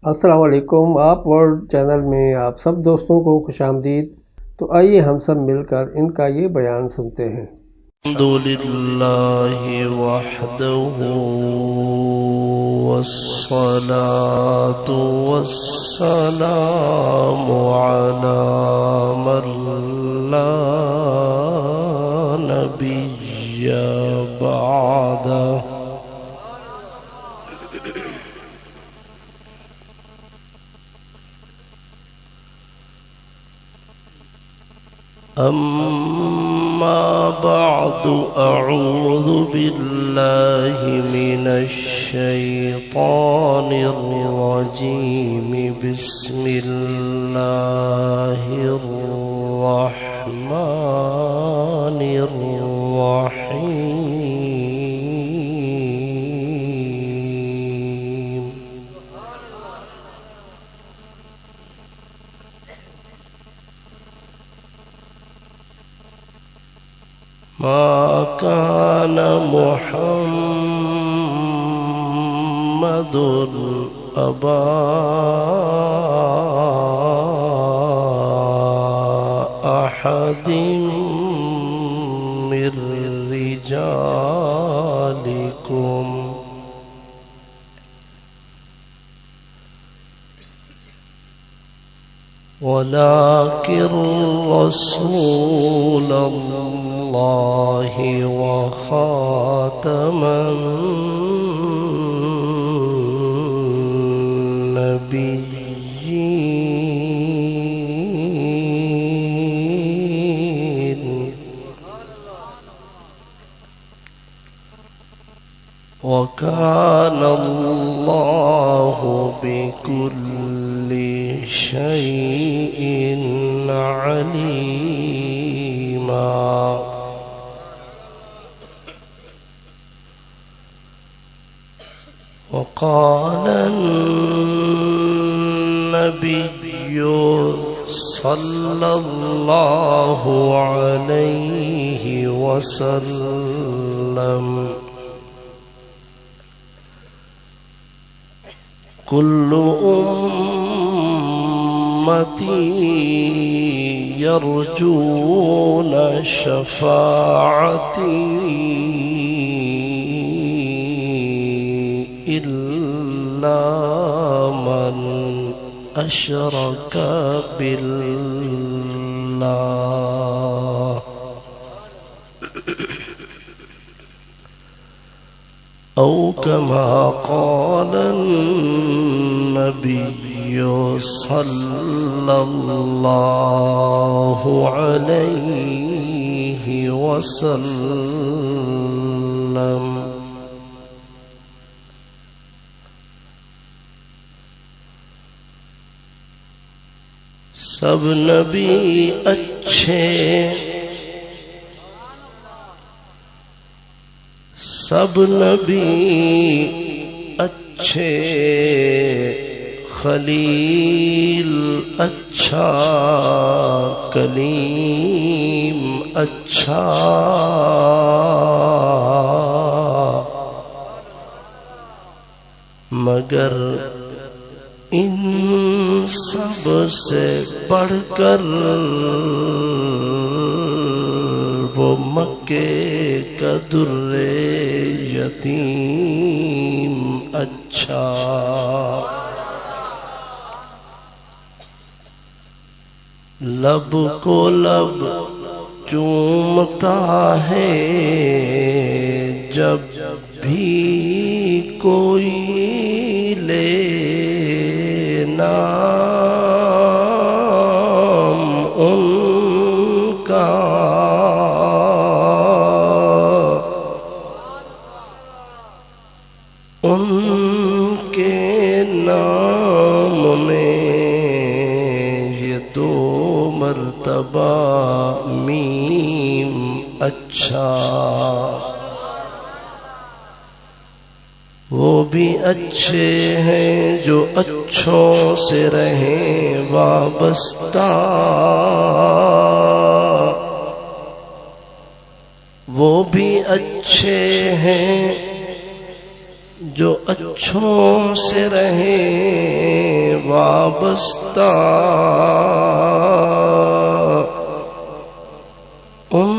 السلام علیکم، آپ ورلڈ چینل میں آپ سب دوستوں کو خوش آمدید۔ تو آئیے ہم سب مل کر ان کا یہ بیان سنتے ہیں۔ الحمدللہ وحدہ والصلاة والسلام علی من لا نبی بعدہ۔ أما بعد أعوذ بالله من الشيطان الرجيم بسم الله الرحمن الرحيم ما كان محمد أبا أحد من رجالكم ولكن رسول الله وخاتم النبيين وكان الله بكل شيء عليما۔ وقال النبي صلى الله عليه وسلم كل أمتي يرجون شفاعتي إلا من أشرك بالله أو كما قال النبي صلى الله عليه وسلم۔ سب نبی اچھے، سب نبی اچھے، خلیل اچھا، کلیم اچھا، مگر ان سب سے بڑھ کر وہ مکے کا در یتیم اچھا۔ لب کو لب چومتا ہے جب بھی کوئی لے نام ان کا، ان کے نام میں یہ دو مرتبہ میم اچھا۔ وہ بھی اچھے ہیں جو اچھوں سے رہیں وابستہ، وہ بھی اچھے ہیں جو اچھوں سے رہیں وابستہ ان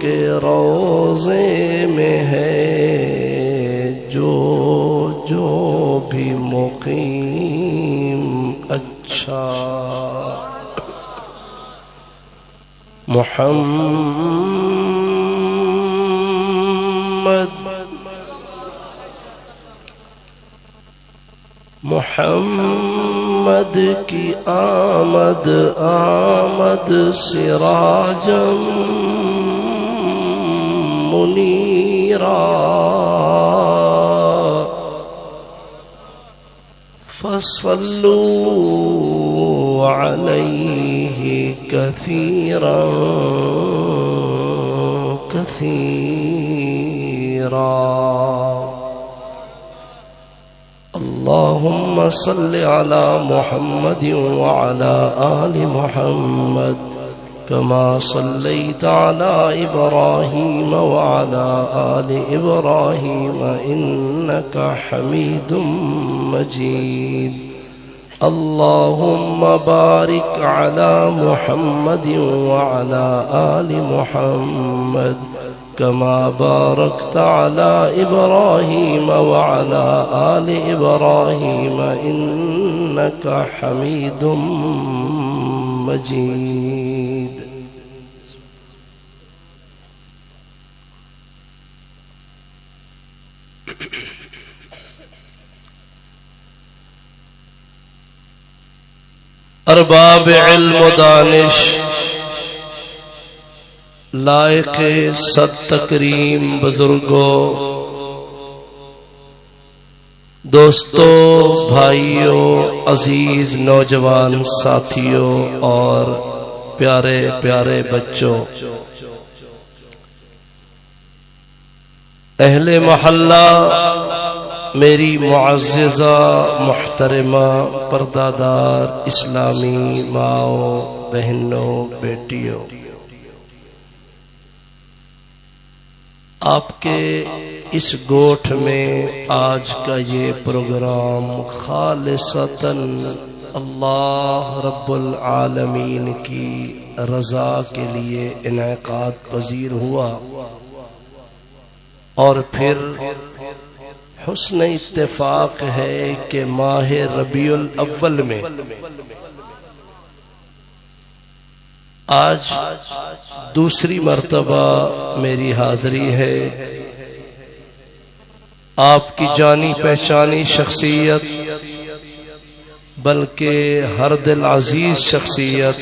کے روضے میں ہے جو بھی مقیم اچھا محمد کی آمد سراجم منیرا فصلوا علیہ کثیرا اللهم صل على محمد وعلى آل محمد كما صليت على إبراهيم وعلى آل إبراهيم إنك حميد مجيد اللهم بارك على محمد وعلى آل محمد كما باركت على إبراهيم وعلى آل إبراهيم إنك حميد مجيد ارباب علم و دانش، لائق صد تکریم بزرگوں، دوستوں، بھائیوں، عزیز نوجوان ساتھیوں اور پیارے پیارے بچوں، اہل محلہ، میری معززہ محترمہ پردادار اسلامی ماؤں، بہنوں، بیٹیوں، آپ کے اس گوٹھ میں آج کا یہ پروگرام خالصتاً اللہ رب العالمین کی رضا کے لیے انعقاد پذیر ہوا، اور پھر حسن اتفاق ہے کہ ماہ ربیع الاول میں آج دوسری مرتبہ میری حاضری ہے۔ آپ کی جانی پہچانی شخصیت، بلکہ ہر دل عزیز شخصیت،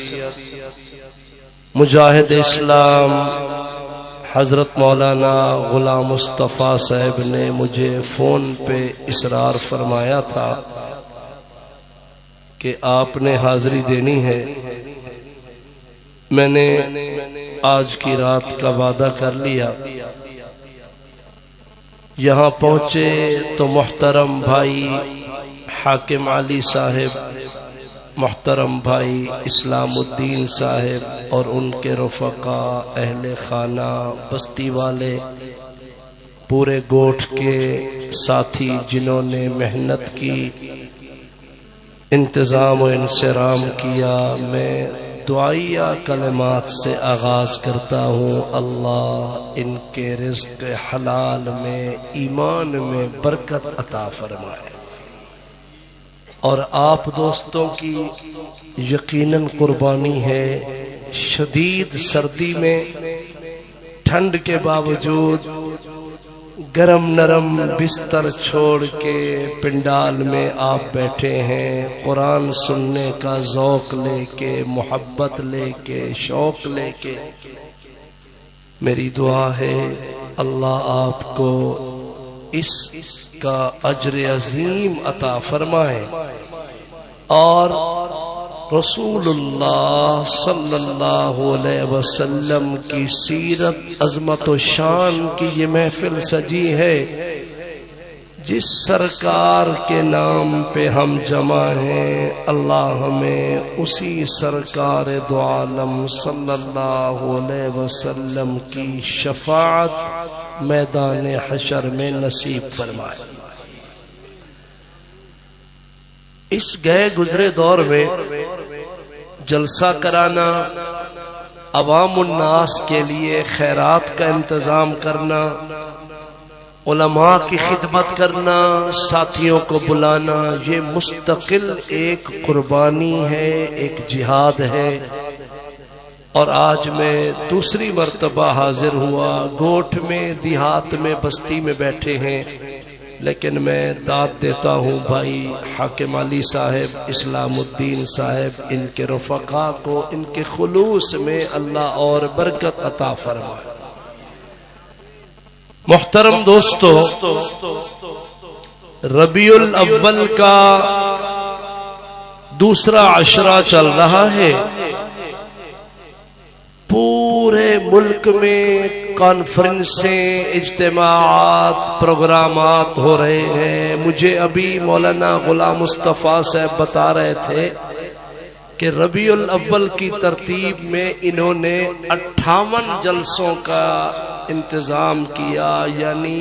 مجاہد اسلام حضرت مولانا غلام مصطفیٰ صاحب نے مجھے فون پہ اصرار فرمایا تھا کہ آپ نے حاضری دینی ہے۔ میں نے آج کی رات کا وعدہ کر لیا۔ یہاں پہنچے تو محترم بھائی حاکم علی صاحب، محترم بھائی اسلام الدین صاحب اور ان کے رفقا، اہل خانہ، بستی والے، پورے گوٹھ کے ساتھی جنہوں نے محنت کی، انتظام و انصرام کیا، میں دعائیہ کلمات سے آغاز کرتا ہوں۔ اللہ ان کے رزق حلال میں، ایمان میں برکت عطا فرمائے، اور آپ دوستوں کی یقیناً قربانی ہے۔ شدید سردی میں ٹھنڈ کے باوجود گرم نرم بستر چھوڑ کے پنڈال میں آپ بیٹھے ہیں، قرآن سننے کا ذوق لے کے، محبت لے کے، شوق لے کے۔ میری دعا ہے اللہ آپ کو اس کا اجر عظیم عطا فرمائے، اور رسول اللہ صلی اللہ علیہ وسلم کی سیرت، عظمت و شان کی یہ محفل سجی ہے، جس سرکار کے نام پہ ہم جمع ہیں، اللہ ہمیں اسی سرکار دو عالم صلی اللہ علیہ وسلم کی شفاعت میدان حشر میں نصیب فرمائے۔ اس گئے گزرے دور میں جلسہ کرانا، عوام الناس کے لیے خیرات کا انتظام کرنا، علماء کی خدمت کرنا، ساتھیوں کو بلانا، یہ مستقل ایک قربانی ہے، ایک جہاد ہے۔ اور آج میں دوسری مرتبہ حاضر ہوا، گوٹھ میں، دیہات میں، بستی میں بیٹھے ہیں، لیکن میں داد دیتا ہوں بھائی حاکم علی صاحب، اسلام الدین صاحب، ان کے رفقا کو ان کے خلوص میں اللہ اور برکت عطا فرمائے۔ محترم دوستو، ربیع الاول کا دوسرا عشرہ چل رہا ہے، پورے ملک میں کانفرنسیں، اجتماعات، پروگرامات ہو رہے ہیں۔ مجھے ابھی مولانا غلام مصطفیٰ صاحب بتا رہے تھے کہ ربیع الاول کی ترتیب میں انہوں نے 58 جلسوں کا انتظام کیا، یعنی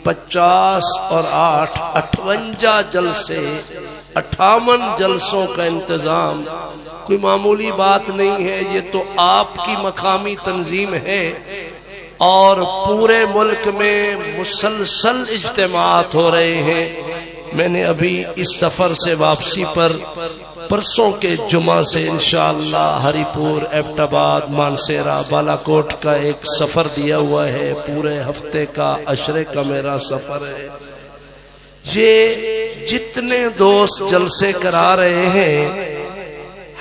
50 اور 8 58 جلسے، 58 جلسوں کا انتظام کوئی معمولی بات نہیں ہے۔ یہ تو آپ کی مقامی تنظیم ہے، اور پورے ملک میں مسلسل اجتماعات ہو رہے ہیں۔ میں نے ابھی اس سفر سے واپسی پر پرسوں کے جمعہ سے انشاءاللہ ہری پور، ایبٹ آباد، مانسیرا، بالا کوٹ کا ایک سفر دیا ہوا ہے، پورے ہفتے کا عشرے کا میرا سفر ہے۔ یہ جتنے دوست جلسے کرا رہے ہیں،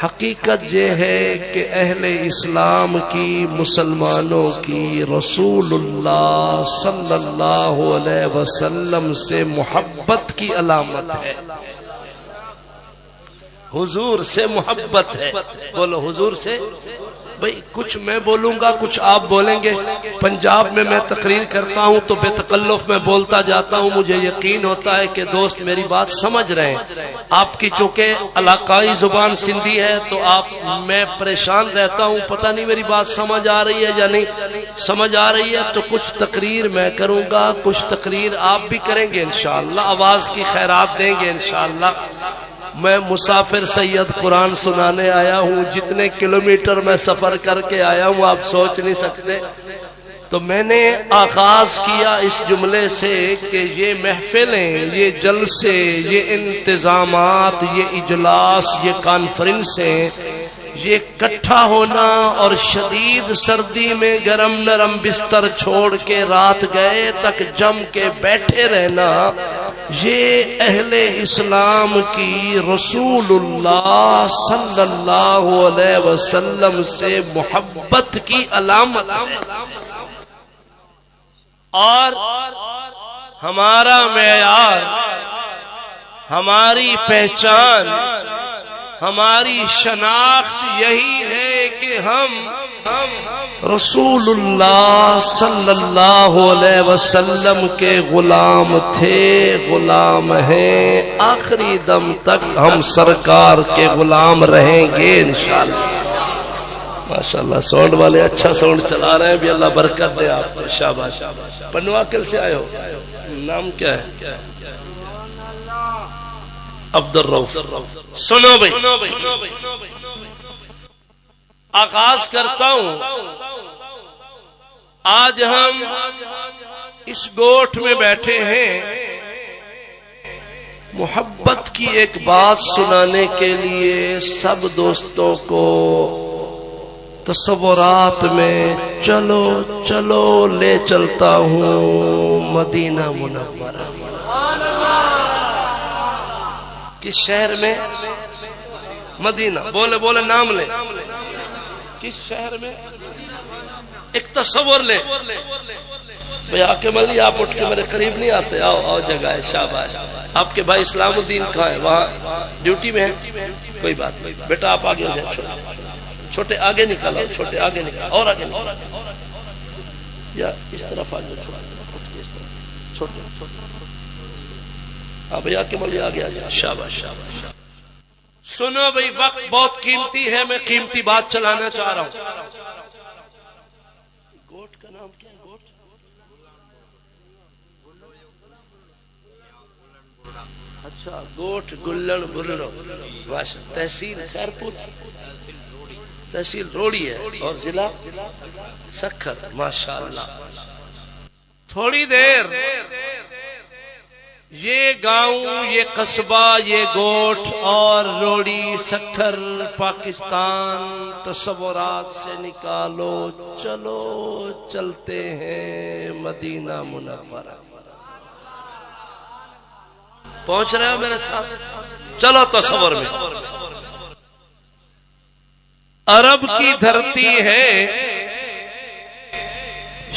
حقیقت یہ ہے کہ اہل اسلام کی، مسلمانوں کی رسول اللہ صلی اللہ علیہ وسلم سے محبت کی علامت ہے، حضور سے محبت ہے۔ بولو حضور سے۔ بھئی کچھ میں بولوں گا، کچھ آپ بولیں گے۔ پنجاب میں تقریر کرتا ہوں تو بے تکلف میں بولتا جاتا ہوں، مجھے یقین ہوتا ہے کہ دوست میری بات سمجھ رہے ہیں۔ آپ کی چونکہ علاقائی زبان سندھی ہے تو میں پریشان رہتا ہوں، پتہ نہیں میری بات سمجھ آ رہی ہے یا نہیں سمجھ آ رہی ہے، تو کچھ تقریر میں کروں گا، کچھ تقریر آپ بھی کریں گے انشاءاللہ، آواز کی خیرات دیں گے انشاءاللہ۔ میں مسافر سید قرآن سنانے آیا ہوں، جتنے کلومیٹر میں سفر کر کے آیا ہوں آپ سوچ نہیں سکتے۔ تو میں نے آغاز کیا اس جملے سے کہ یہ محفلیں، یہ جلسے، یہ انتظامات، یہ اجلاس، یہ کانفرنسیں، یہ اکٹھا ہونا اور شدید سردی میں گرم نرم بستر چھوڑ کے رات گئے تک جم کے بیٹھے رہنا، یہ اہل اسلام کی رسول اللہ صلی اللہ علیہ وسلم سے محبت کی علامت ہے۔ اور ہمارا معیار، ہماری پہچان، ہماری شناخت یہی ہے کہ ہم رسول اللہ صلی اللہ علیہ وسلم کے غلام تھے، غلام ہیں، آخری دم تک ہم سرکار کے غلام رہیں گے انشاءاللہ۔ ماشاءاللہ ساؤنڈ والے اچھا ساؤنڈ چلا رہے ہیں، بھی اللہ برکت دے آپ کو، شاباش۔ پنواکل سے آئے ہو، نام کیا ہے؟ عبد الرؤف۔ سنو بھائی، آغاز کرتا ہوں۔ آج ہم اس گوٹھ میں بیٹھے ہیں محبت کی ایک بات سنانے کے لیے، سب دوستوں کو تصورات میں چلو چلو لے چلتا ہوں مدینہ منورہ۔ کس شہر میں؟ مدینہ۔ بولے بولے نام لے، کس شہر میں؟ ایک تصور لے بھئی حاکم علی، آپ اٹھ کے میرے قریب نہیں آتے، آؤ آؤ، جگہ ہے، شاباش۔ آپ کے بھائی اسلام الدین کہاں ہے؟ وہاں ڈیوٹی میں ہے، کوئی بات نہیں بیٹا، آپ آگے ہو جائیں، چھوٹے آگے نکالو، چھوٹے آگے نکالو، اور آگے یا اس طرف آگے، چھوٹے ہاں بھیا کے مجھے آگے آ جائے، شاباش شاباش۔ سنو بھئی، وقت بہت قیمتی ہے، میں قیمتی بات چلانا چاہ رہا ہوں۔ گوٹ کا نام کیا ہے؟ گوٹ اچھا گوٹ گلن برڑو تحصیل خیرپور تحصیل روڑی ہے اور ضلع سکھر ماشاءاللہ. تھوڑی دیر یہ گاؤں یہ قصبہ یہ گوٹھ اور روڑی سکھر پاکستان تصورات سے نکالو. چلو چلتے ہیں مدینہ منورہ. پہنچ رہے ہو میرے ساتھ؟ چلو تصور میں عرب کی دھرتی ہے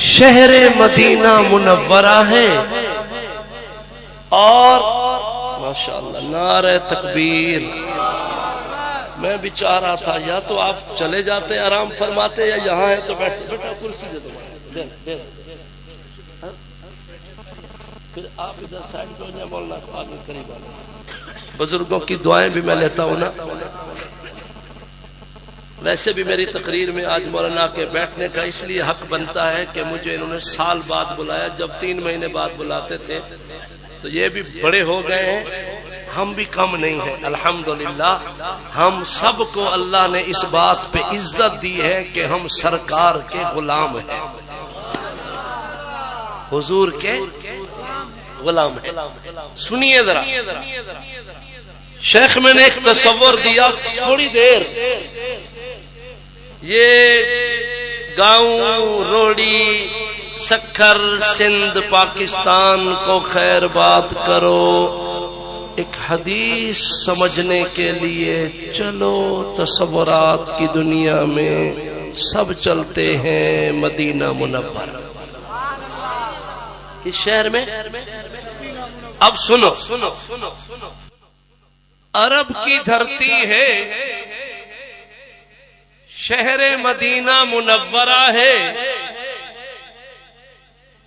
شہر مدینہ منورہ ہے اور ماشاءاللہ نعرہ تکبیر. میں بھی چاہ رہا تھا یا تو آپ چلے جاتے آرام فرماتے یا یہاں ہے تو بیٹھا کرسی دے دو پھر آپ ادھر سائڈ پہ ہو جائیں. مولانا آگے قریب آ جائیں. بزرگوں کی دعائیں بھی میں لیتا ہوں نا. ویسے بھی میری تقریر میں آج مولانا کے بیٹھنے کا اس لیے حق بنتا ہے کہ مجھے انہوں نے سال بعد بلایا. جب 3 مہینے بعد بلاتے تھے تو یہ بھی بڑے ہو گئے ہیں, ہم بھی کم نہیں ہیں الحمدللہ. ہم سب کو اللہ نے اس بات پہ عزت دی ہے کہ ہم سرکار کے غلام ہیں, حضور کے غلام ہیں. سنیے ذرا شیخ میں نے ایک تصور دیا. تھوڑی دیر یہ گاؤں روڑی سکھر سندھ پاکستان کو خیر بات کرو. ایک حدیث سمجھنے کے لیے چلو تصورات کی دنیا میں سب چلتے ہیں مدینہ منورہ. اس شہر میں اب سنو عرب کی دھرتی ہے شہر مدینہ منورہ ہے.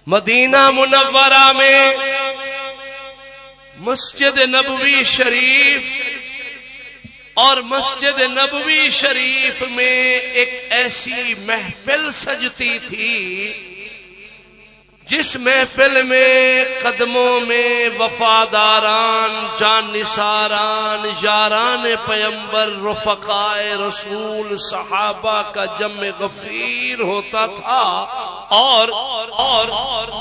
مدینہ منورہ میں مسجد نبوی شریف اور مسجد نبوی شریف میں ایک ایسی محفل سجتی تھی جس محفل میں قدموں میں وفاداران جان نثاران یاران پیمبر رفقائے رسول صحابہ کا جمع غفیر ہوتا تھا. اور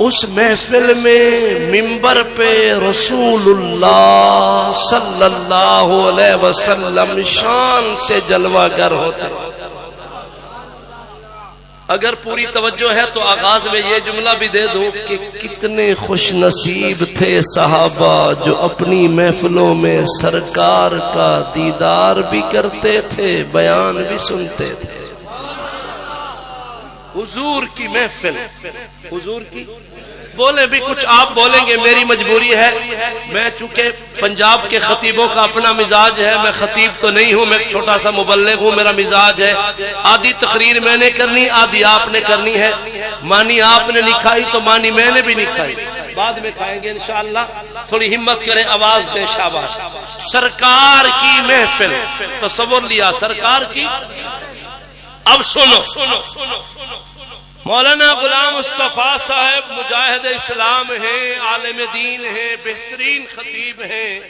اس محفل میں منبر پہ رسول اللہ صلی اللہ علیہ وسلم شان سے جلوہ گر ہوتے تھے. اگر پوری توجہ ہے تو آغاز میں یہ جملہ بھی دے دوں کہ کتنے خوش نصیب تھے صحابہ جو اپنی محفلوں میں سرکار کا دیدار بھی کرتے تھے, بیان بھی سنتے تھے. حضور کی محفل, حضور کی بولے بھی کچھ آپ بولیں گے, میری مجبوری ہے. میں چونکہ پنجاب کے خطیبوں کا اپنا مزاج ہے, میں خطیب تو نہیں ہوں, میں چھوٹا سا مبلغ ہوں. میرا مزاج ہے آدھی تقریر میں نے کرنی آدھی آپ نے کرنی ہے. مانی آپ نے نہیں کھائی تو مانی میں نے بھی نہیں کھائی, بعد میں کھائیں گے انشاءاللہ. تھوڑی ہمت کریں, آواز دیں, شاباش. سرکار کی محفل تصور لیا سرکار کی. اب سنو مولانا غلام مصطفیٰ صاحب مجاہد اسلام ہیں, عالم دین ہیں, بہترین خطیب ہیں,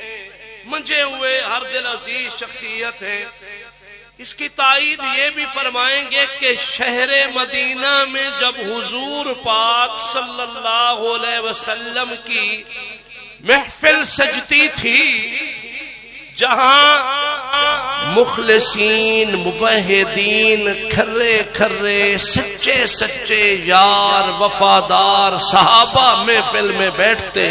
منجے ہوئے ہر دل عزیز شخصیت ہیں. اس کی تائید یہ بھی فرمائیں گے کہ شہر مدینہ میں جب حضور پاک صلی اللہ علیہ وسلم کی محفل سجتی تھی جہاں مخلصین موحدین کھرے کھرے سچے سچے یار وفادار صحابہ محفل میں بیٹھتے,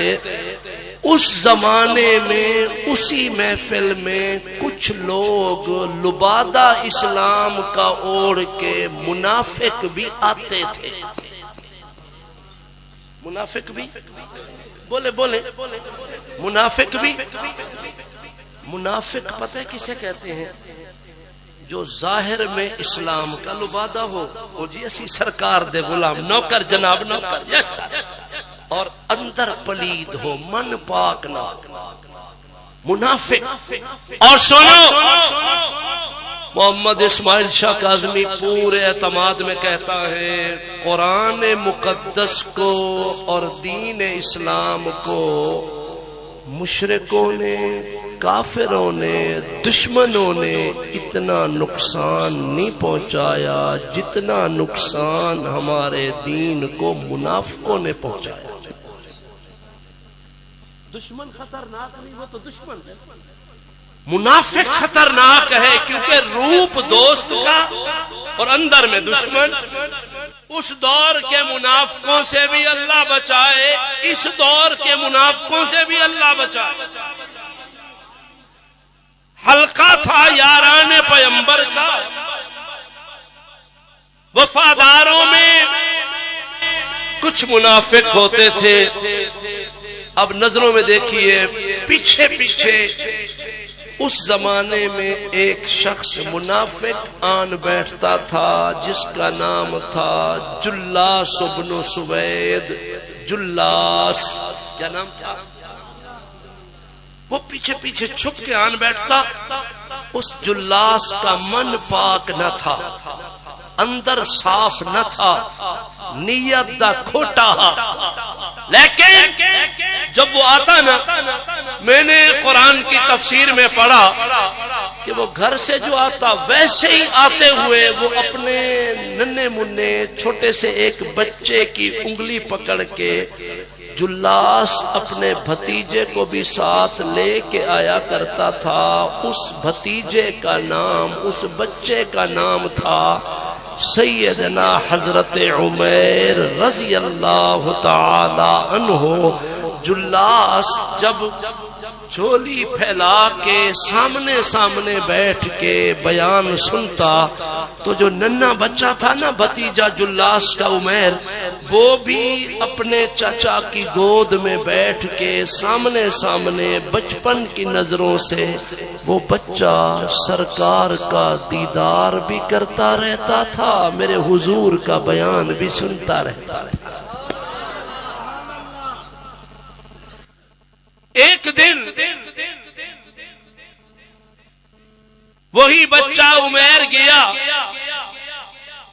اس زمانے میں اسی محفل میں کچھ لوگ لبادہ اسلام کا اوڑھ کے منافق بھی آتے تھے. منافق بھی بولے منافق بھی. منافق پتہ ہے کسے کہتے ہیں؟ جو ظاہر میں اسلام کا لبادہ ہو, وہ جی اسی سرکار دے غلام, نوکر جناب نوکر, یس, اور اندر پلید ہو, من پاک نہ. منافق. اور سنو محمد اسماعیل شاہ کاظمی پورے اعتماد میں کہتا ہے قرآن مقدس کو اور دین اسلام کو مشرکوں نے، کافروں نے، دشمنوں نے اتنا نقصان نہیں پہنچایا جتنا نقصان ہمارے دین کو منافقوں نے پہنچایا۔ دشمن خطرناک نہیں، وہ تو دشمن ہے، منافق خطرناک ہے، کیونکہ روپ دوست کا اور اندر میں دشمن۔ اس دور کے منافقوں سے بھی اللہ بچائے، اس دور کے منافقوں سے بھی اللہ بچائے۔ حلقہ تھا یاران پیغمبر کا، وفاداروں میں کچھ منافق ہوتے تھے۔ اب نظروں میں دیکھیے، پیچھے پیچھے اس زمانے میں ایک شخص منافق آن بیٹھتا تھا جس کا نام تھا جلاس بن سوید۔ جلاس کیا نام تھا؟ وہ پیچھے پیچھے چھپ کے آن بیٹھتا۔ اس جلاس کا من پاک نہ تھا، اندر صاف نہ تھا، نیت دا کھوٹا، لیکن جب وہ آتا نا، میں نے قرآن کی تفسیر میں پڑھا کہ وہ گھر سے جو آتا ویسے ہی آتے ہوئے وہ اپنے ننھے منھے چھوٹے سے ایک بچے کی انگلی پکڑ کے، جلاس اپنے بھتیجے کو بھی ساتھ لے کے آیا کرتا تھا۔ اس بھتیجے کا نام، اس بچے کا نام تھا سیدنا حضرت عمیر رضی اللہ تعالی عنہ۔ جلاس جب جھولی پھیلا کے سامنے بیٹھ کے بیان سنتا تو جو ننھا بچہ تھا نا، بھتیجا جلاس کا عمیر، وہ بھی اپنے چچا کی گود میں بیٹھ کے سامنے بچپن کی نظروں سے وہ بچہ سرکار کا دیدار بھی کرتا رہتا تھا، میرے حضور کا بیان بھی سنتا رہتا تھا۔ ایک دن وہی بچہ عمیر گیا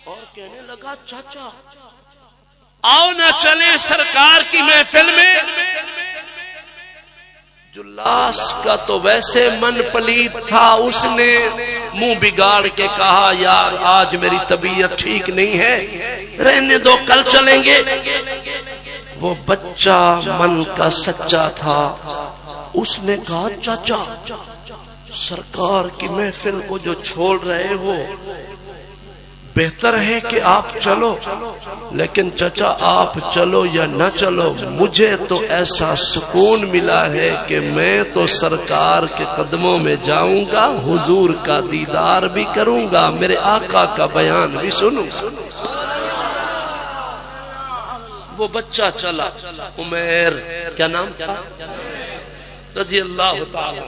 اور کہنے لگا، چاچا آؤ نہ چلیں سرکار کی محفل میں۔ جلاس کا تو ویسے من پلید تھا، اس نے منہ بگاڑ کے کہا، یار آج میری طبیعت ٹھیک نہیں ہے، رہنے دو، کل چلیں گے۔ وہ بچہ من کا سچا تھا، اس نے کہا، چاچا سرکار کی محفل کو جو چھوڑ رہے ہو، بہتر ہے کہ آپ چلو، لیکن چچا آپ چلو یا نہ چلو، مجھے تو ایسا سکون ملا ہے کہ میں تو سرکار کے قدموں میں جاؤں گا، حضور کا دیدار بھی کروں گا، میرے آقا کا بیان بھی سنوں گا۔ وہ بچہ چلا، عمیر کیا نام تھا رضی اللہ تعالی،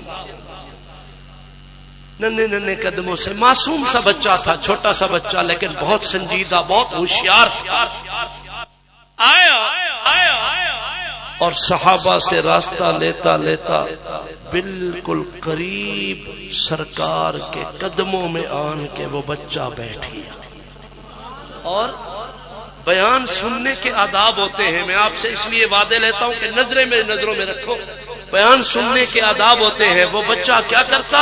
ننھے قدموں سے، معصوم سا بچہ تھا، چھوٹا سا بچہ، لیکن بہت سنجیدہ، بہت ہوشیار آیا اور صحابہ سے راستہ لیتا بالکل قریب سرکار کے قدموں میں آن کے وہ بچہ بیٹھ گیا۔ اور بیان سننے کے آداب ہوتے ہیں، میں آپ سے اس لیے وعدے لیتا ہوں کہ نظریں میری نظروں میں رکھو، بیان سننے کے آداب ہوتے ہیں۔ وہ بچہ کیا کرتا؟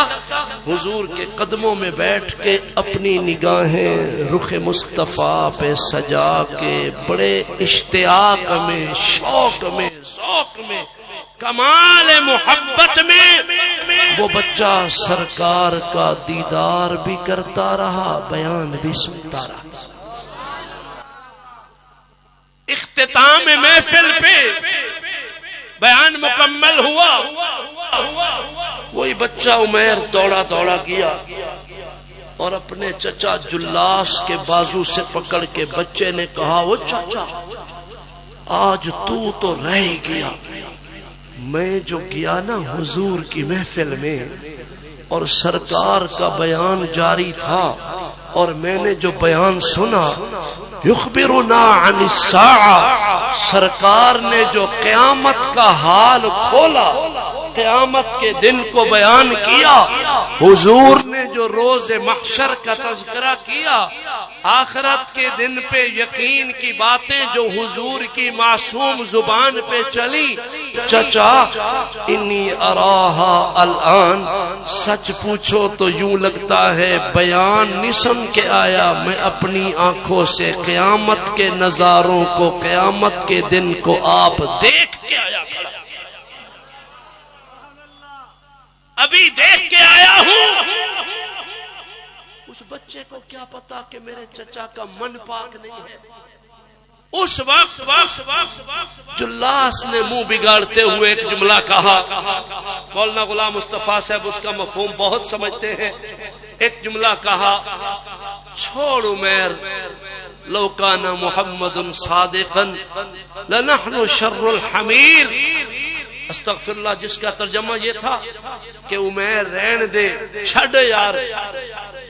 حضور کے قدموں میں بیٹھ کے اپنی نگاہیں رخ مصطفیٰ پہ سجا کے بڑے اشتیاق میں، شوق میں، ذوق میں، کمال محبت میں وہ بچہ سرکار کا دیدار بھی کرتا رہا، بیان بھی سنتا رہا۔ اختتام محفل پہ بیان مکمل ہوا، وہی بچہ عمیر دوڑا گیا اور اپنے چچا جلاس کے بازو سے پکڑ کے بچے نے کہا، وہ چچا آج تو رہ گیا، میں جو گیا نا حضور کی محفل میں اور سرکار کا بیان جاری تھا اور میں نے جو بیان سنا، یخبرنا عن الساعہ، سرکار نے جو قیامت کا حال کھولا، قیامت کے دن کو بیان کیا، حضور نے جو روز محشر کا تذکرہ کیا، آخرت کے دن پہ یقین کی باتیں جو حضور کی معصوم زبان پہ چلی، چچا انی اراہا الان، سچ پوچھو تو یوں لگتا ہے بیان نہیں سن کے آیا، میں اپنی آنکھوں سے قیامت کے نظاروں کو، قیامت کے دن کو آپ دیکھ کے آیا کھڑا، ابھی دیکھ کے آیا ہوں۔ اس بچے کو کیا پتا کہ میرے چچا کا من پاک نہیں ہے۔ اس وقت جلاس نے منہ بگاڑتے ہوئے ایک جملہ کہا، مولانا غلام مصطفیٰ صاحب اس کا مفہوم بہت سمجھتے ہیں۔ ایک جملہ کہا، چھوڑ عمیر، لو کان محمد صادقا لنحن شر الحمیر، استغفر اللہ، جس کا ترجمہ یہ تھا کہ عمیر رہن دے، چھڑ یار،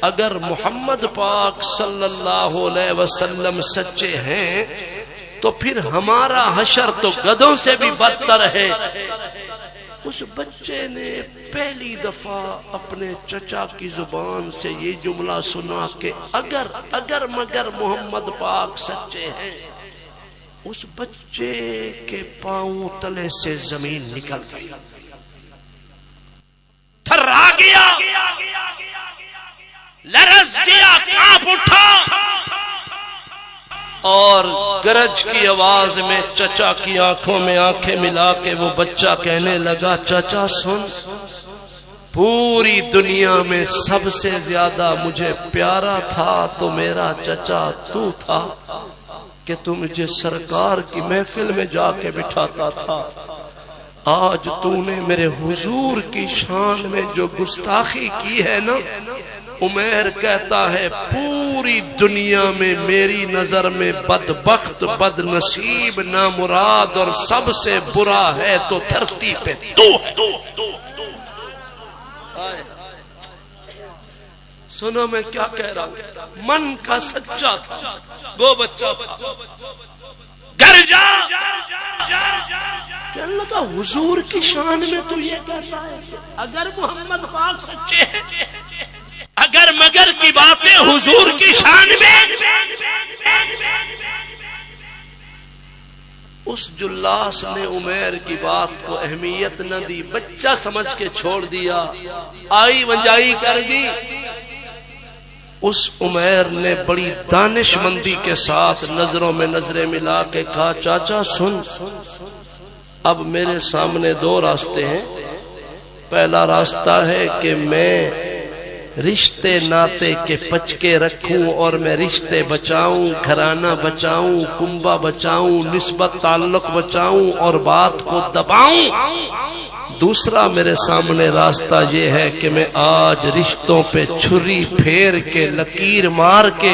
اگر محمد پاک صلی اللہ علیہ وسلم سچے ہیں تو پھر ہمارا حشر تو گدھوں سے بھی بدتر ہے۔ اس بچے نے پہلی دفعہ اپنے چچا کی زبان سے یہ جملہ سنا کہ اگر مگر محمد پاک سچے ہیں، اس بچے کے پاؤں تلے سے زمین نکل گئی، تھرا گیا، لرز گیا، کانپ اٹھا، اور گرج کی آواز میں چچا کی آنکھوں میں آنکھیں ملا کے وہ بچہ کہنے لگا، چچا سن، پوری دنیا میں سب سے زیادہ مجھے پیارا تھا تو میرا چچا تو تھا کہ تو مجھے سرکار کی محفل میں جا کے بٹھاتا تھا، آج تو نے میرے حضور کی شان میں جو گستاخی کی ہے نا، عمیر کہتا ہے پوری دنیا میں میری نظر میں بدبخت، بد نصیب، نامراد اور سب سے برا ہے تو دھرتی پہ تو ہے۔ سنو میں کیا کہہ رہا ہوں، من کا سچا تھا، وہ بچہ تھا، گھر جا، کہنے لگا حضور کی شان میں تو یہ کہتا ہے اگر محمد پاک سچے ہیں، اگر مگر کی باتیں حضور کی شان میں۔ اس جلاس نے عمیر کی بات کو اہمیت نہ دی، بچہ سمجھ کے چھوڑ دیا، آئی ونجائی کر دی۔ اس عمیر نے بڑی دانش مندی کے ساتھ نظروں میں نظریں ملا کے کہا، چاچا سن، اب میرے سامنے دو راستے ہیں، پہلا راستہ ہے کہ میں رشتے ناتے کے پچکے رکھوں اور میں رشتے بچاؤں، گھرانہ بچاؤں، کنبہ بچاؤں، نسبت تعلق بچاؤں اور بات کو دباؤں۔ دوسرا میرے سامنے راستہ یہ ہے کہ میں آج رشتوں پہ چھری پھیر کے، لکیر مار کے،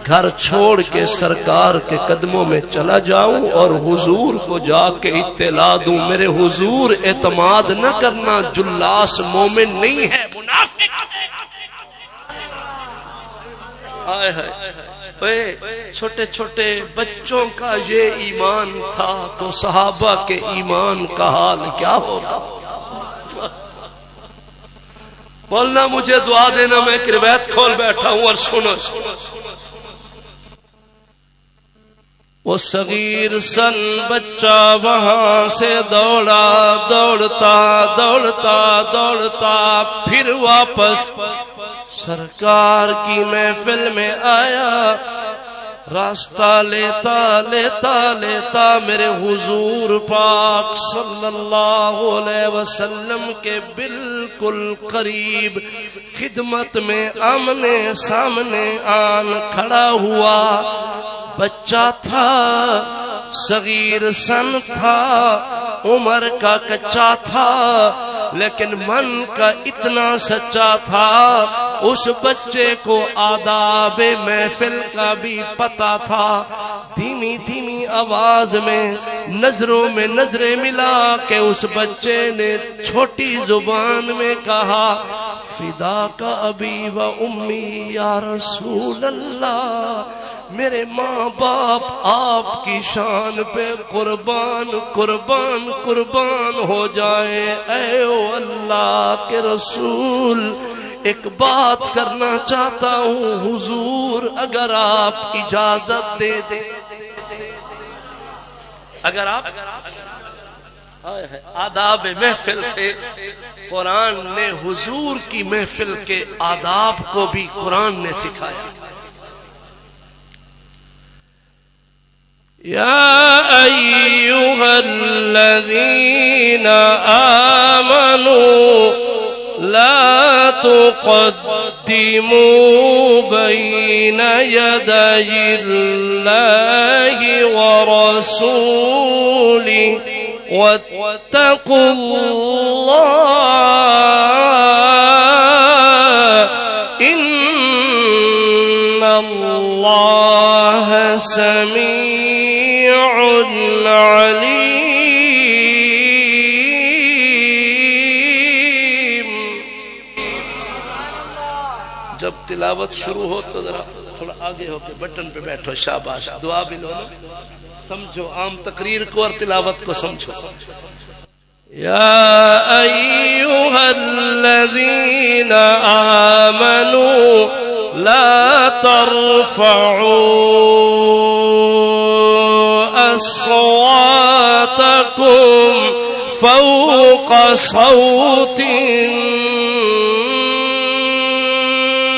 گھر چھوڑ کے سرکار کے قدموں میں چلا جاؤں اور حضور کو جا کے اطلاع دوں۔ میرے حضور اعتماد نہ کرنا، جلاس مومن نہیں ہے، منافق ہے۔ چھوٹے چھوٹے بچوں کا یہ ایمان تھا تو صحابہ کے ایمان کا حال کیا ہوگا؟ بولنا مجھے دعا دینا، میں ایک روایت کھول بیٹھا ہوں اور سنو۔ وہ صغیر سن بچہ وہاں سے دوڑا، دوڑتا دوڑتا دوڑتا پھر واپس سرکار کی محفل میں آیا، راستہ لیتا لیتا لیتا میرے حضور پاک صلی اللہ علیہ وسلم کے بالکل قریب خدمت میں آمنے سامنے آن کھڑا ہوا۔ بچہ تھا، صغیر سن تھا، عمر کا کچا تھا، لیکن من کا اتنا سچا تھا، اس بچے کو آداب محفل کا بھی پتا تھا۔ دھیمی دھیمی آواز میں نظروں میں نظریں ملا کہ اس بچے نے چھوٹی زبان میں کہا، فدا کا ابی و امی یا رسول اللہ، میرے ماں باپ آپ کی شان پہ قربان قربان قربان ہو جائے۔ اے او اللہ کے رسول، ایک بات کرنا چاہتا ہوں حضور، اگر آپ اجازت دے دیں، اگر آپ آداب محفل تھے، قرآن نے حضور کی محفل کے آداب کو بھی قرآن نے سکھایا۔ یا ایھا الذین آمنوا لا تقدموا بین یدی اللہ ورسولہ واتقوا اللہ ان اللہ سمیع علیم۔ جب تلاوت شروع ہو تو ذرا تھوڑا آگے ہو کے بٹن پہ بیٹھو، شاباش، دعا بھی لو، سمجھو عام تقریر کو اور تلاوت کو سمجھو۔ یا ایھا الذین آمنوا لا ترفعوا اصواتکم فوق صوت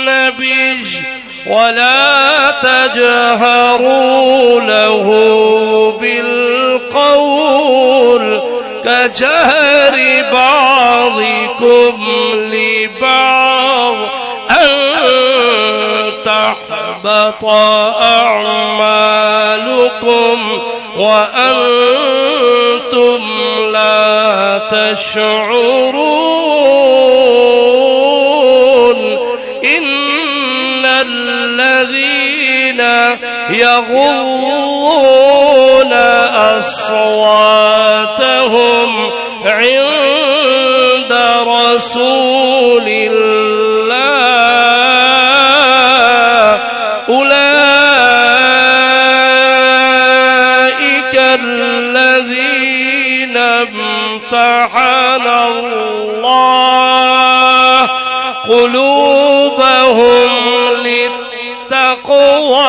النبی ولا تجهروا له بالقول كجهر بعضكم لبعض أن تحبط أعمالكم وأنتم لا تشعرون إن الذين يغضون أصواتهم عند رسول الله أولئك الذين امتحن الله قلوبهم للتقوى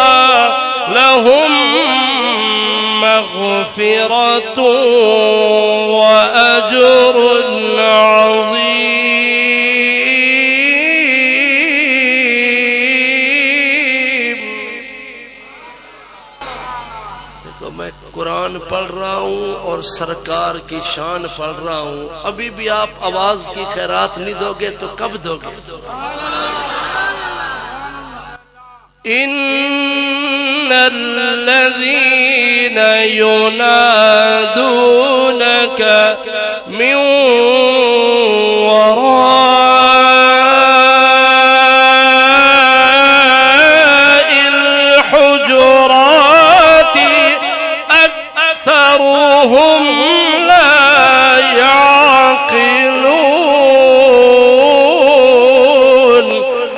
لهم مغفرة وأجر عظيم۔ تو میں قرآن پڑھ رہا ہوں اور سرکار کی شان پڑھ رہا ہوں، ابھی بھی آپ آواز کی خیرات نہیں دو گے تو کب دو گے؟ ان الذين ينادونك من وراء الحجرات أكثرهم لا يعقلون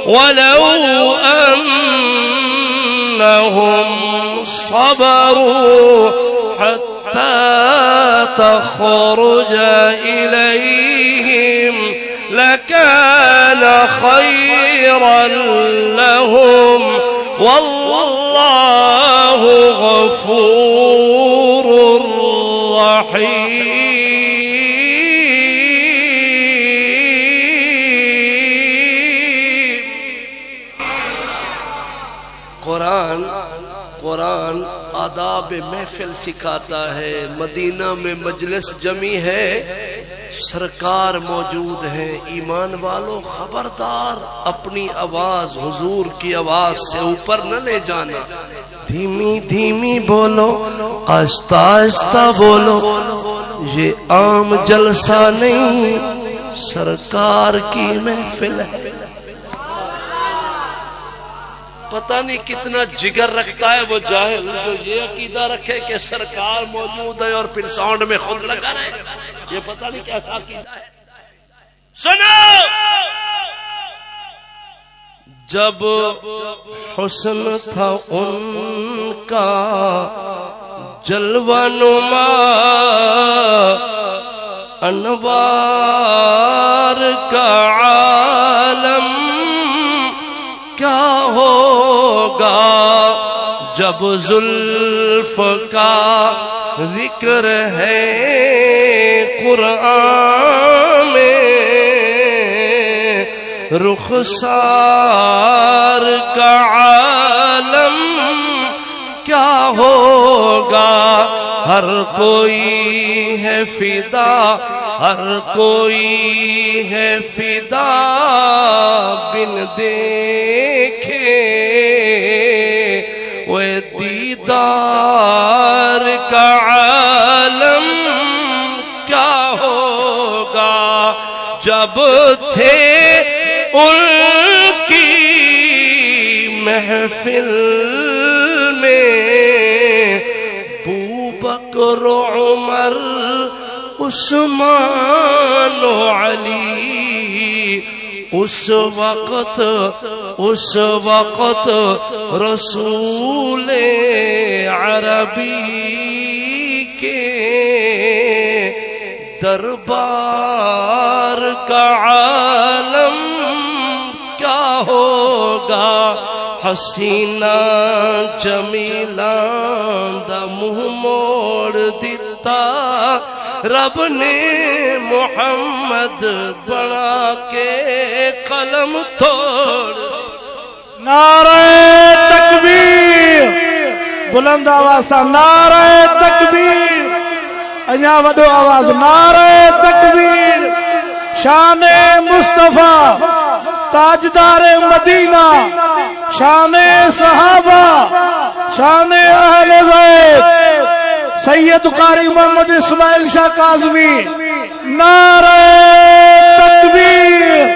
ولو أنهم صبروا حتى تخرج إليهم لكان خيرا لهم والله غفور رحيم۔ قرآن آداب محفل سکھاتا ہے۔ مدینہ میں مجلس جمی ہے، سرکار موجود ہیں، ایمان والوں خبردار اپنی آواز حضور کی آواز سے اوپر نہ لے جانا، دھیمی دھیمی بولو، آہستہ آہستہ بولو، یہ عام جلسہ نہیں، سرکار کی محفل ہے۔ پتہ نہیں کتنا جگر رکھتا ہے وہ جاہل جو یہ عقیدہ رکھے کہ سرکار موجود ہے اور پھر ساؤنڈ میں خود لگا رہے، یہ پتہ نہیں کیسا عقیدہ ہے۔ سنو، جب حسن تھا ان کا جلوہ نما، انوار کا عالم کیا ہوگا جب زلف کا ذکر ہے قرآن میں، رخسار کا عالم کیا ہوگا، ہر کوئی ہے فدا، ہر کوئی ہے فدا بن دیکھے وہ دیدار کا عالم کیا ہوگا جب تھے ان کی محفل میں بکر عمر عثمان و علی، اس وقت رسول عربی کے دربار کا عالم کیا ہوگا، حسینہ جمیلہ دا منہ موڑ دیتا رب نے محمد بنا کے قلم توڑ۔ نعرہ تکبیر، بلند آواز سے نعرہ تکبیر، انیا وڈو آواز نعرہ تکبیر۔ شان مصطفیٰ تاجدار مدینہ، شان صحابہ، شان اہل بیت، سید قاری محمد اسماعیل شاہ کاظمی، نعرہ تکبیر۔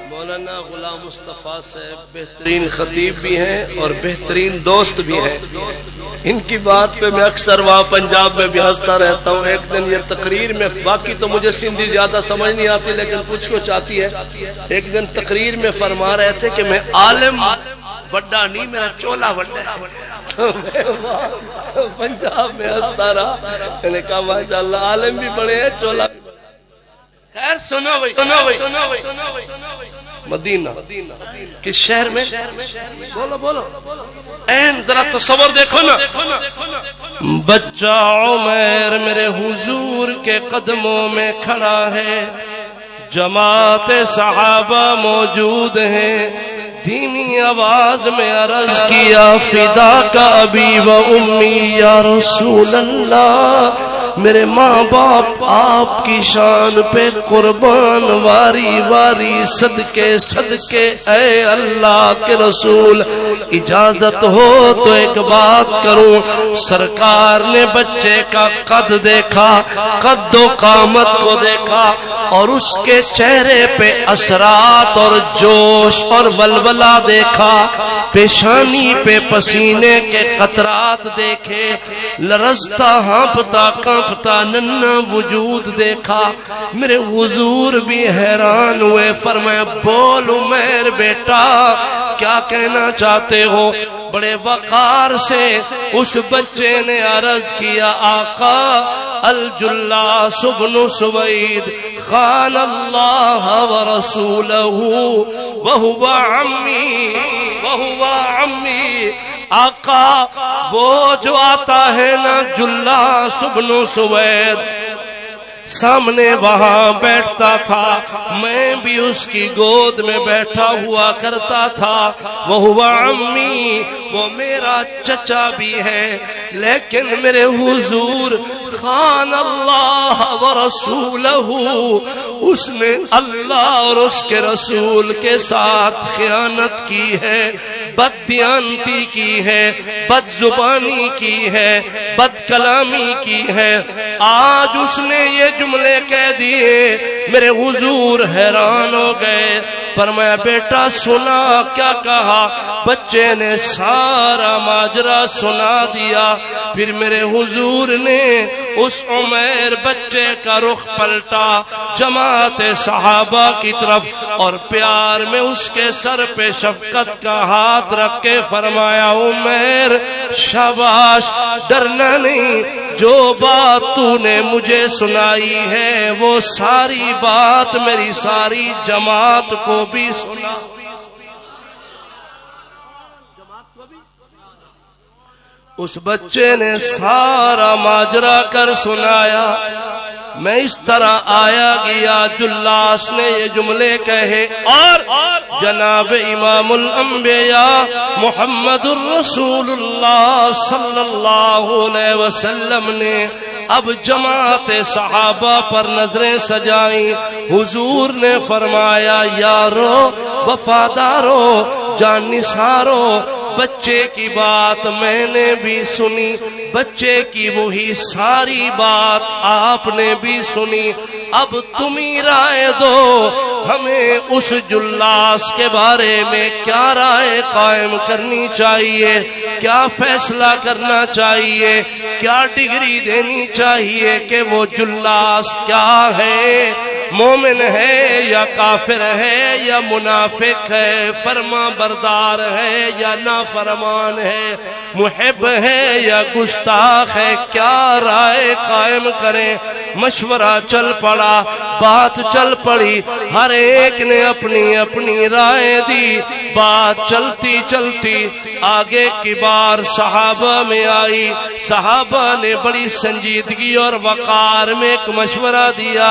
مولانا غلام مصطفیٰ صاحب بہترین خطیب بھی ہیں اور بہترین دوست بھی ہیں، ان کی بات پہ میں اکثر وہاں پنجاب میں بھی ہنستا رہتا ہوں۔ ایک دن یہ تقریر میں، باقی تو مجھے سندھی زیادہ سمجھ نہیں آتی لیکن کچھ کچھ آتی ہے، ایک دن تقریر میں فرما رہے تھے کہ میں عالم بڑا نہیں، میرا چولا بڑا ہے۔ پنجاب میں ہنستا رہا، میں نے کہا ماشاءاللہ عالم بھی بڑے ہیں چولا بھی بڑا۔ خیر سنو بھائی، مدینہ کس شہر میں؟ بولو بولو، این ذرا تصور دیکھو نا۔ بچہ عمیر میرے حضور کے قدموں میں کھڑا ہے، جماعت صحابہ موجود ہیں، دھیمی آواز میں عرض کیا فدا کا ابی و امی یا رسول اللہ، میرے ماں باپ آپ کی شان پہ قربان، واری واری صدقے صدقے اے اللہ کے رسول، اجازت ہو تو ایک بات کروں۔ سرکار نے بچے کا قد دیکھا، قد و قامت کو دیکھا اور اس کے چہرے پہ اثرات اور جوش اور ولولہ دیکھا، پیشانی پہ پسینے کے قطرات دیکھے، لرزتا ہانپتا کانپتا ننھا وجود دیکھا۔ میرے حضور بھی حیران ہوئے، فرمایا بول عمیر بیٹا کیا کہنا چاہتے ہو؟ بڑے وقار سے اس بچے نے عرض کیا آقا الجلاس بن سوید خان اللہ ورسولہ وہو عمی، آقا وہ جو آتا ہے نا جلاس بن سوید، سامنے وہاں بیٹھتا تھا، میں بھی اس کی گود میں بیٹھا ہوا کرتا تھا، وہ عمی وہ میرا چچا بھی ہے، لیکن میرے حضور خان اللہ ورسولہ، اس نے اللہ اور اس کے رسول کے ساتھ خیانت کی ہے، بددیانتی کی ہے، بد زبانی کی ہے، بد کلامی کی ہے۔ آج اس نے یہ جملے کہہ دیے، میرے حضور حیران ہو گئے، فرمایا بیٹا سنا کیا کہا؟ بچے نے سارا ماجرا سنا دیا. پھر میرے حضور نے اس عمیر بچے کا رخ پلٹا جماعت صحابہ کی طرف اور پیار میں اس کے سر پہ شفقت کا ہاتھ رکھ کے فرمایا عمیر شاباش، ڈرنا نہیں، جو بات تو نے مجھے سنائی ہے وہ ساری بات میری ساری جماعت کو بھی سنا. اس بچے نے سارا ماجرا کر سنایا. میں اس طرح آیا گیا، جلاس نے یہ جملے کہے اور جناب امام الانبیاء محمد الرسول اللہ صلی اللہ علیہ وسلم نے اب جماعت صحابہ پر نظریں سجائیں. حضور نے فرمایا یارو وفادارو جان نثارو، بچے کی بات میں نے بھی سنی، بچے کی وہی ساری بات آپ نے بھی سنی. اب تم ہی رائے دو ہمیں اس جلاس کے بارے میں کیا رائے قائم کرنی چاہیے، کیا فیصلہ کرنا چاہیے، کیا ڈگری دینی چاہیے کہ وہ جلاس کیا ہے، مومن ہے یا کافر ہے یا منافق ہے، فرما بردار ہے یا نافرمان ہے، محب ہے یا گستاخ ہے، کیا رائے قائم کریں. مشورہ چل پڑا، بات چل پڑی، ہر ایک نے اپنی اپنی رائے دی. بات چلتی چلتی آگے کی بار صحابہ میں آئی. صحابہ نے بڑی سنجیدگی اور وقار میں ایک مشورہ دیا،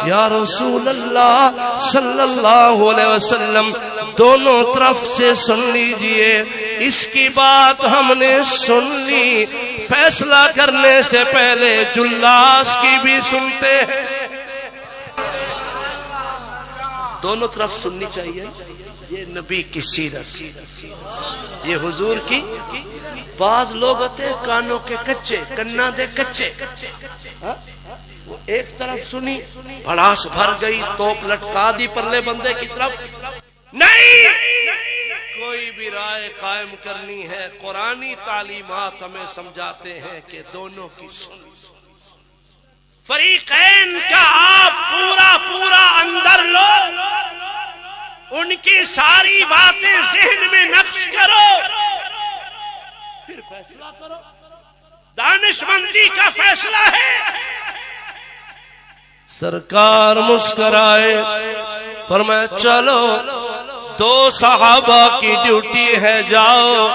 یا رسول اللہ صلی اللہ علیہ وسلم دونوں طرف سے سن لیجئے، اس کی بات ہم نے سن لی، فیصلہ کرنے سے پہلے جلاس کی بھی سنتے ہیں. دونوں طرف سننی چاہیے. یہ نبی کی سیرت، یہ حضور کی. بعض لوگ ہوتے کانوں کے کچے، کنا دے کچے، وہ ایک طرف سنی بھڑاس بھر گئی، توپ لٹکا دی پرلے بندے کی طرف. نہیں، کوئی بھی رائے قائم کرنی ہے قرآنی تعلیمات ہمیں سمجھاتے ہیں کہ دونوں کی سن. فریقین کا آپ پورا اندر لو، ان کی ساری باتیں ذہن میں نقش کرو، پھر فیصلہ کرو. دانش مندی کا فیصلہ ہے. سرکار مسکرائے، فرمایا چلو دو صحابہ کی ڈیوٹی ہے، جاؤ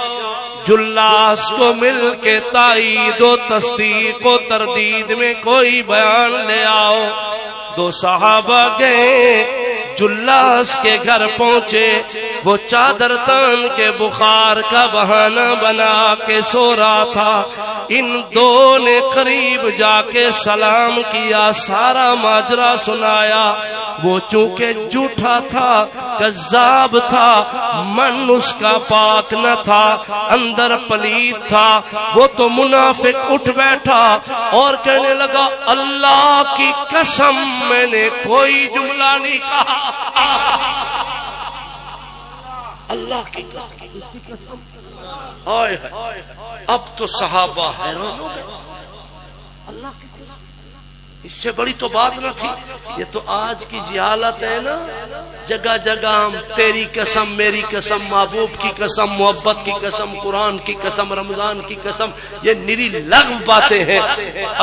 جلاس کو مل کے تائید و تصدیق و تردید میں کوئی بیان لے آؤ. دو صحابہ گئے، جلاس کے گھر پہنچے. وہ چادر تان کے بخار کا بہانہ بنا کے سو رہا تھا. ان دو نے قریب جا کے سلام کیا، سارا ماجرا سنایا. وہ چونکہ جھوٹا تھا، کذاب تھا، من اس کا پاک نہ تھا، اندر پلید تھا. وہ تو منافق اٹھ بیٹھا اور کہنے لگا اللہ کی قسم میں نے کوئی جملہ نہیں کہا. اللہ کی قسم. اب تو صحابہ حیران ہو گئے. اللہ کی قسم، اس سے بڑی تو بات نہ تھی. یہ تو آج کی جہالت ہے نا، جگہ جگہ ہم تیری قسم، میری قسم، محبوب کی قسم، محبت کی قسم، قرآن کی قسم، رمضان کی قسم، یہ نری لغو باتیں ہیں.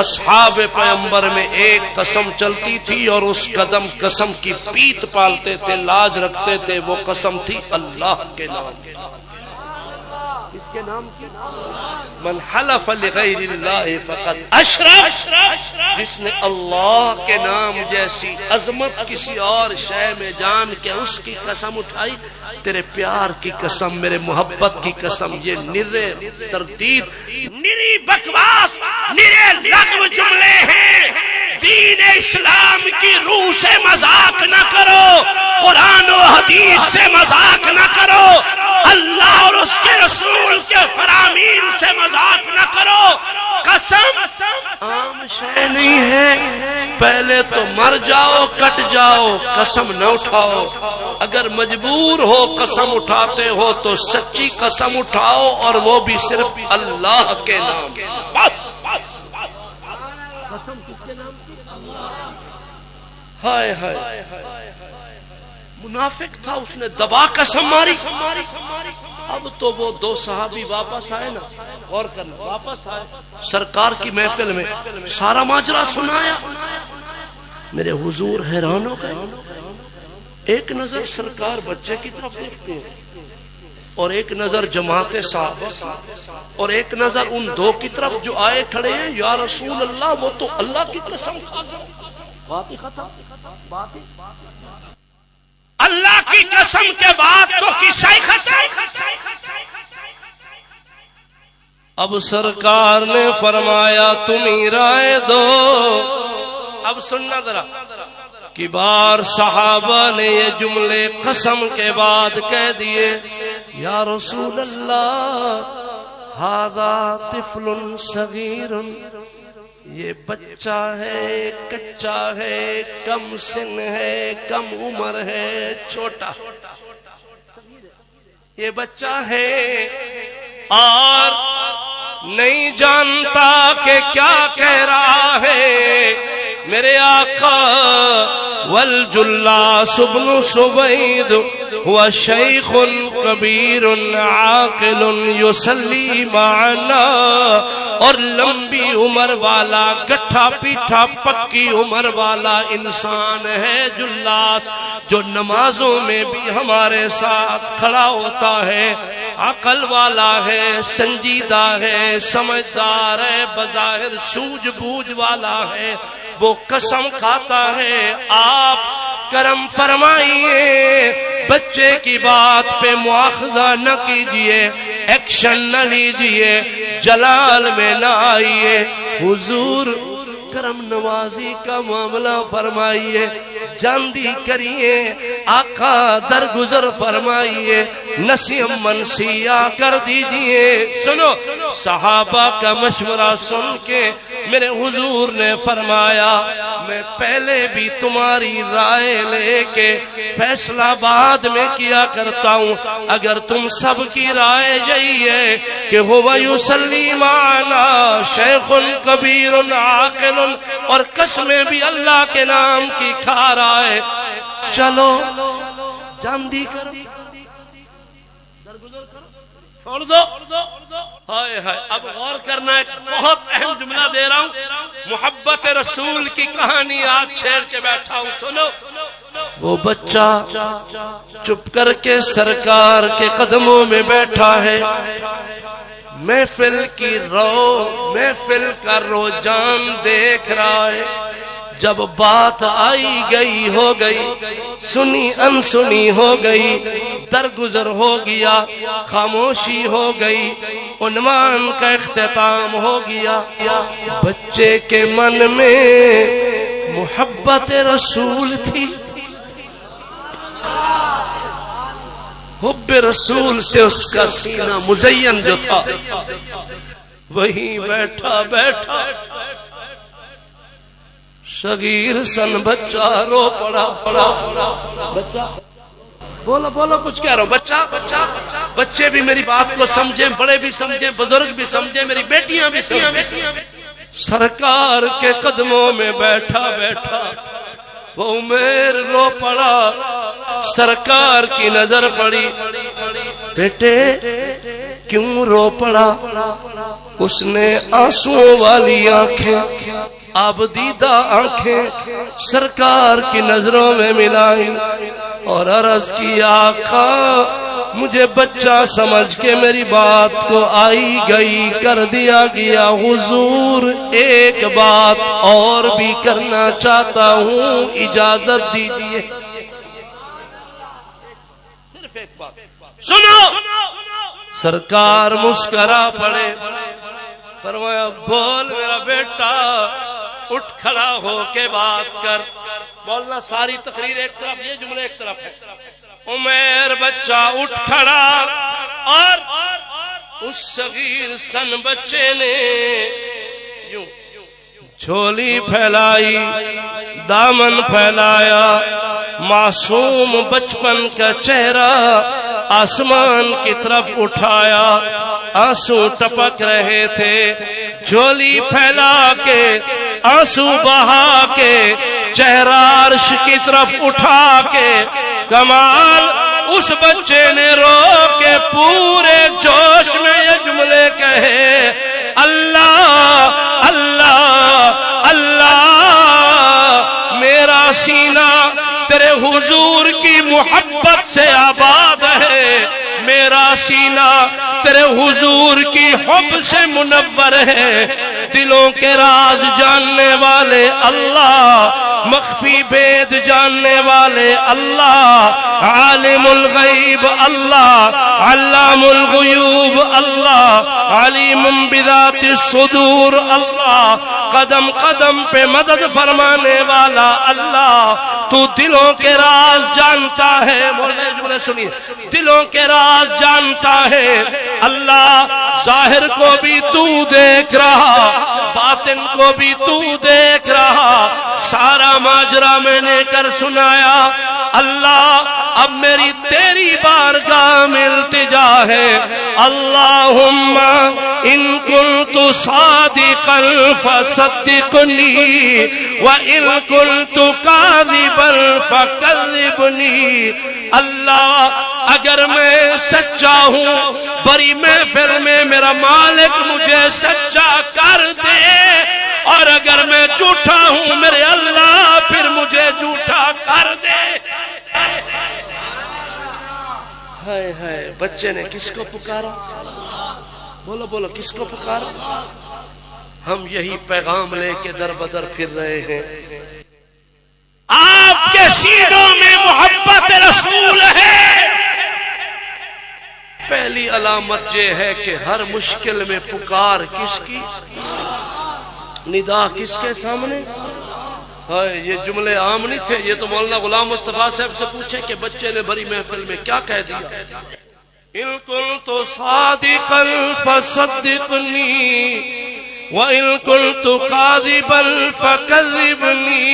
اصحاب پیغمبر میں ایک قسم چلتی تھی اور اس قسم کی پیت پالتے تھے، لاج رکھتے تھے. وہ قسم تھی اللہ کے نام. اس کے نام کی من حلف لغیر اللہ فقد اشرک، جس نے اللہ کے نام جیسی عظمت کسی اور شے میں جان کے اس کی قسم اٹھائی. تیرے پیار کی قسم، میرے محبت کی قسم، یہ نرے تردید، نری بکواس، نرے لغو جملے ہیں. دین اسلام کی روح سے مذاق نہ کرو، قرآن و حدیث سے مذاق نہ کرو، اللہ اور اس کے رسول کے فرامین سے مذاق نہ کرو. قسم عام شے نہیں ہے. پہلے تو مر جاؤ کٹ جاؤ قسم نہ اٹھاؤ، اگر مجبور ہو قسم اٹھاتے ہو تو سچی قسم اٹھاؤ اور وہ بھی صرف اللہ کے نام۔ قسم کس کے نام کی؟ ہائے ہائے، منافق تھا، اس نے دبا قسم ماری۔ اب تو وہ دو صحابی واپس آئے نا، غور کرنا، واپس آئے سرکار کی محفل میں، سارا ماجرا سنایا۔ میرے حضور حیران ہو گئے، ایک نظر سرکار بچے کی طرف دیکھتے ہیں اور ایک نظر جماعت صحابہ اور ایک نظر ان دو کی طرف جو آئے کھڑے ہیں، یا رسول اللہ وہ تو اللہ کی قسم کھاتا۔ بات ہی ختم، بات ہی اللہ کی قسم کے بعد تو قصہ ہی ختم۔ اب سرکار نے فرمایا تم ہی رائے دو۔ اب سننا ذرا، کبار صحابہ نے یہ جملے قسم کے بعد کہہ دیے، یا رسول اللہ ھذا طفل صغیر، یہ بچہ ہے، کچا ہے، کم سن ہے، کم عمر ہے، چھوٹا یہ بچہ ہے اور نہیں جانتا کہ کیا کہہ رہا ہے۔ میرے آقا والجلاس بن سوید هو شیخ کبیر عاقل یصلی معنا، اور لمبی عمر والا گٹھا پیٹھا پکی عمر والا انسان ہے جلاس، جو نمازوں میں بھی ہمارے ساتھ کھڑا ہوتا ہے، عقل والا ہے، سنجیدہ ہے، سمجھدار ہے، بظاہر سوجھ بوجھ والا ہے، وہ قسم کھاتا ہے۔ آپ کرم فرمائیے، بچے کی بات پہ مواخذہ نہ کیجیے، ایکشن نہ لیجیے، جلال میں نہ آئیے، حضور کرم نوازی کا معاملہ فرمائیے، جاندی کریے، آقا درگزر فرمائیے، نسیم منسیہ کر دیجئے۔ سنو، صحابہ کا مشورہ سن کے میرے حضور نے فرمایا میں پہلے بھی تمہاری رائے لے کے فیصلہ بعد میں کیا کرتا ہوں، اگر تم سب کی رائے یہی ہے کہ ہوا یصلی معنا شیخ کبیر عاقل، اور قسمیں بھی اللہ کے نام کی کھا رہا ہے، چلو جاندی کرو، درگزر کرو، چھوڑ دو۔ ہائے ہائے، اب غور کرنا، ایک بہت اہم جملہ دے رہا ہوں، محبت رسول کی کہانی آج چھیڑ کے بیٹھا ہوں، سنو۔ وہ بچہ چپ کر کے سرکار کے قدموں میں بیٹھا ہے، محفل کی محفل کا رجحان دیکھ رہا ہے، جب بات آئی گئی ہو گئی، سنی انسنی ہو گئی، درگزر ہو گیا، خاموشی ہو گئی، عنوان کا اختتام ہو گیا، بچے کے من میں محبت رسول تھی، حب رسول سے اس کا سینہ مزین جو تھا، وہیں بیٹھا بیٹھا صغیر سن بچہ رو پڑا۔ بچہ بولو بولو، کچھ کہہ رہا ہوں، بچہ بچے بھی میری بات کو سمجھیں، بڑے بھی سمجھیں، بزرگ بھی سمجھیں، میری بیٹیاں بھی سمجھیں۔ سرکار کے قدموں میں بیٹھا بیٹھا وہ عمیر رو پڑا، سرکار کی نظر پڑی، بیٹے کیوں رو پڑا؟ اس نے آنسوؤں والی آنکھیں، آبدیدہ آنکھیں سرکار کی نظروں میں ملائی اور عرض کی، آقا مجھے بچہ سمجھ کے میری بات کو آئی گئی کر دیا گیا، حضور ایک بات اور بھی کرنا چاہتا ہوں، اجازت دیجیے۔ صرف ایک بات سنو۔ سرکار مسکرا پڑے، فرمایا بول میرا بیٹا، اٹھ کھڑا ہو کے بات کر۔ بولنا، ساری تقریر ایک طرف، یہ جملے ایک طرف ہے۔ عمیر بچہ اٹھ کھڑا اور اس صغیر سن بچے نے یوں جھولی پھیلائی، دامن پھیلایا، معصوم بچپن کا چہرہ آسمان کی طرف اٹھایا، آنسو ٹپک رہے تھے، جھولی پھیلا کے آنسو بہا کے چہرہ عرش کی طرف اٹھا کے، کمال اس بچے نے رو کے پورے جوش میں یہ جملے کہے، اللہ اللہ اللہ، میرا سینہ تیرے حضور کی محبت سے آباد ہے، میرا سینہ تیرے حضور کی حب سے منور ہے، دلوں کے راز جاننے والے اللہ، مخفی بید جاننے والے اللہ، عالم الغیب اللہ، علام الغیوب اللہ، علیم بذات الصدور اللہ، قدم قدم پہ مدد فرمانے والا اللہ، تو دلوں کے راز جانتا ہے، مولانا سنیے، دلوں کے راز جانتا ہے اللہ، ظاہر کو بھی تو دیکھ رہا، باطن کو بھی تو دیکھ رہا، سارا ماجرا میں نے کر سنایا، اللہ اب میری تیری بارگاہ میں التجا ہے، اللہم ان کنت صادقا فصدقنی وان کنت کاذبا فکذبنی، اللہ اگر میں سچا ہوں بڑی محفل میں میرا مالک مجھے سچا کر دے، اور اگر میں جھوٹا ہوں میرے اللہ پھر مجھے جھوٹا کر دے۔ ہائے ہائے، بچے نے کس کو پکارا؟ بولو بولو، کس کو پکارا؟ ہم یہی پیغام لے کے در بدر پھر رہے ہیں، آپ کے سینوں میں محبت رسول ہے۔ پہلی علامت یہ ہے کہ ہر مشکل میں پکار کس کی؟ ندا کس کے سامنے؟ ہائے، یہ جملے عام نہیں تھے، یہ تو مولانا غلام مصطفیٰ صاحب سے پوچھے کہ بچے نے بڑی محفل میں کیا کہہ دیا، ان کنت صادقا فصدقنی وان کنت کاذبا فکذبنی۔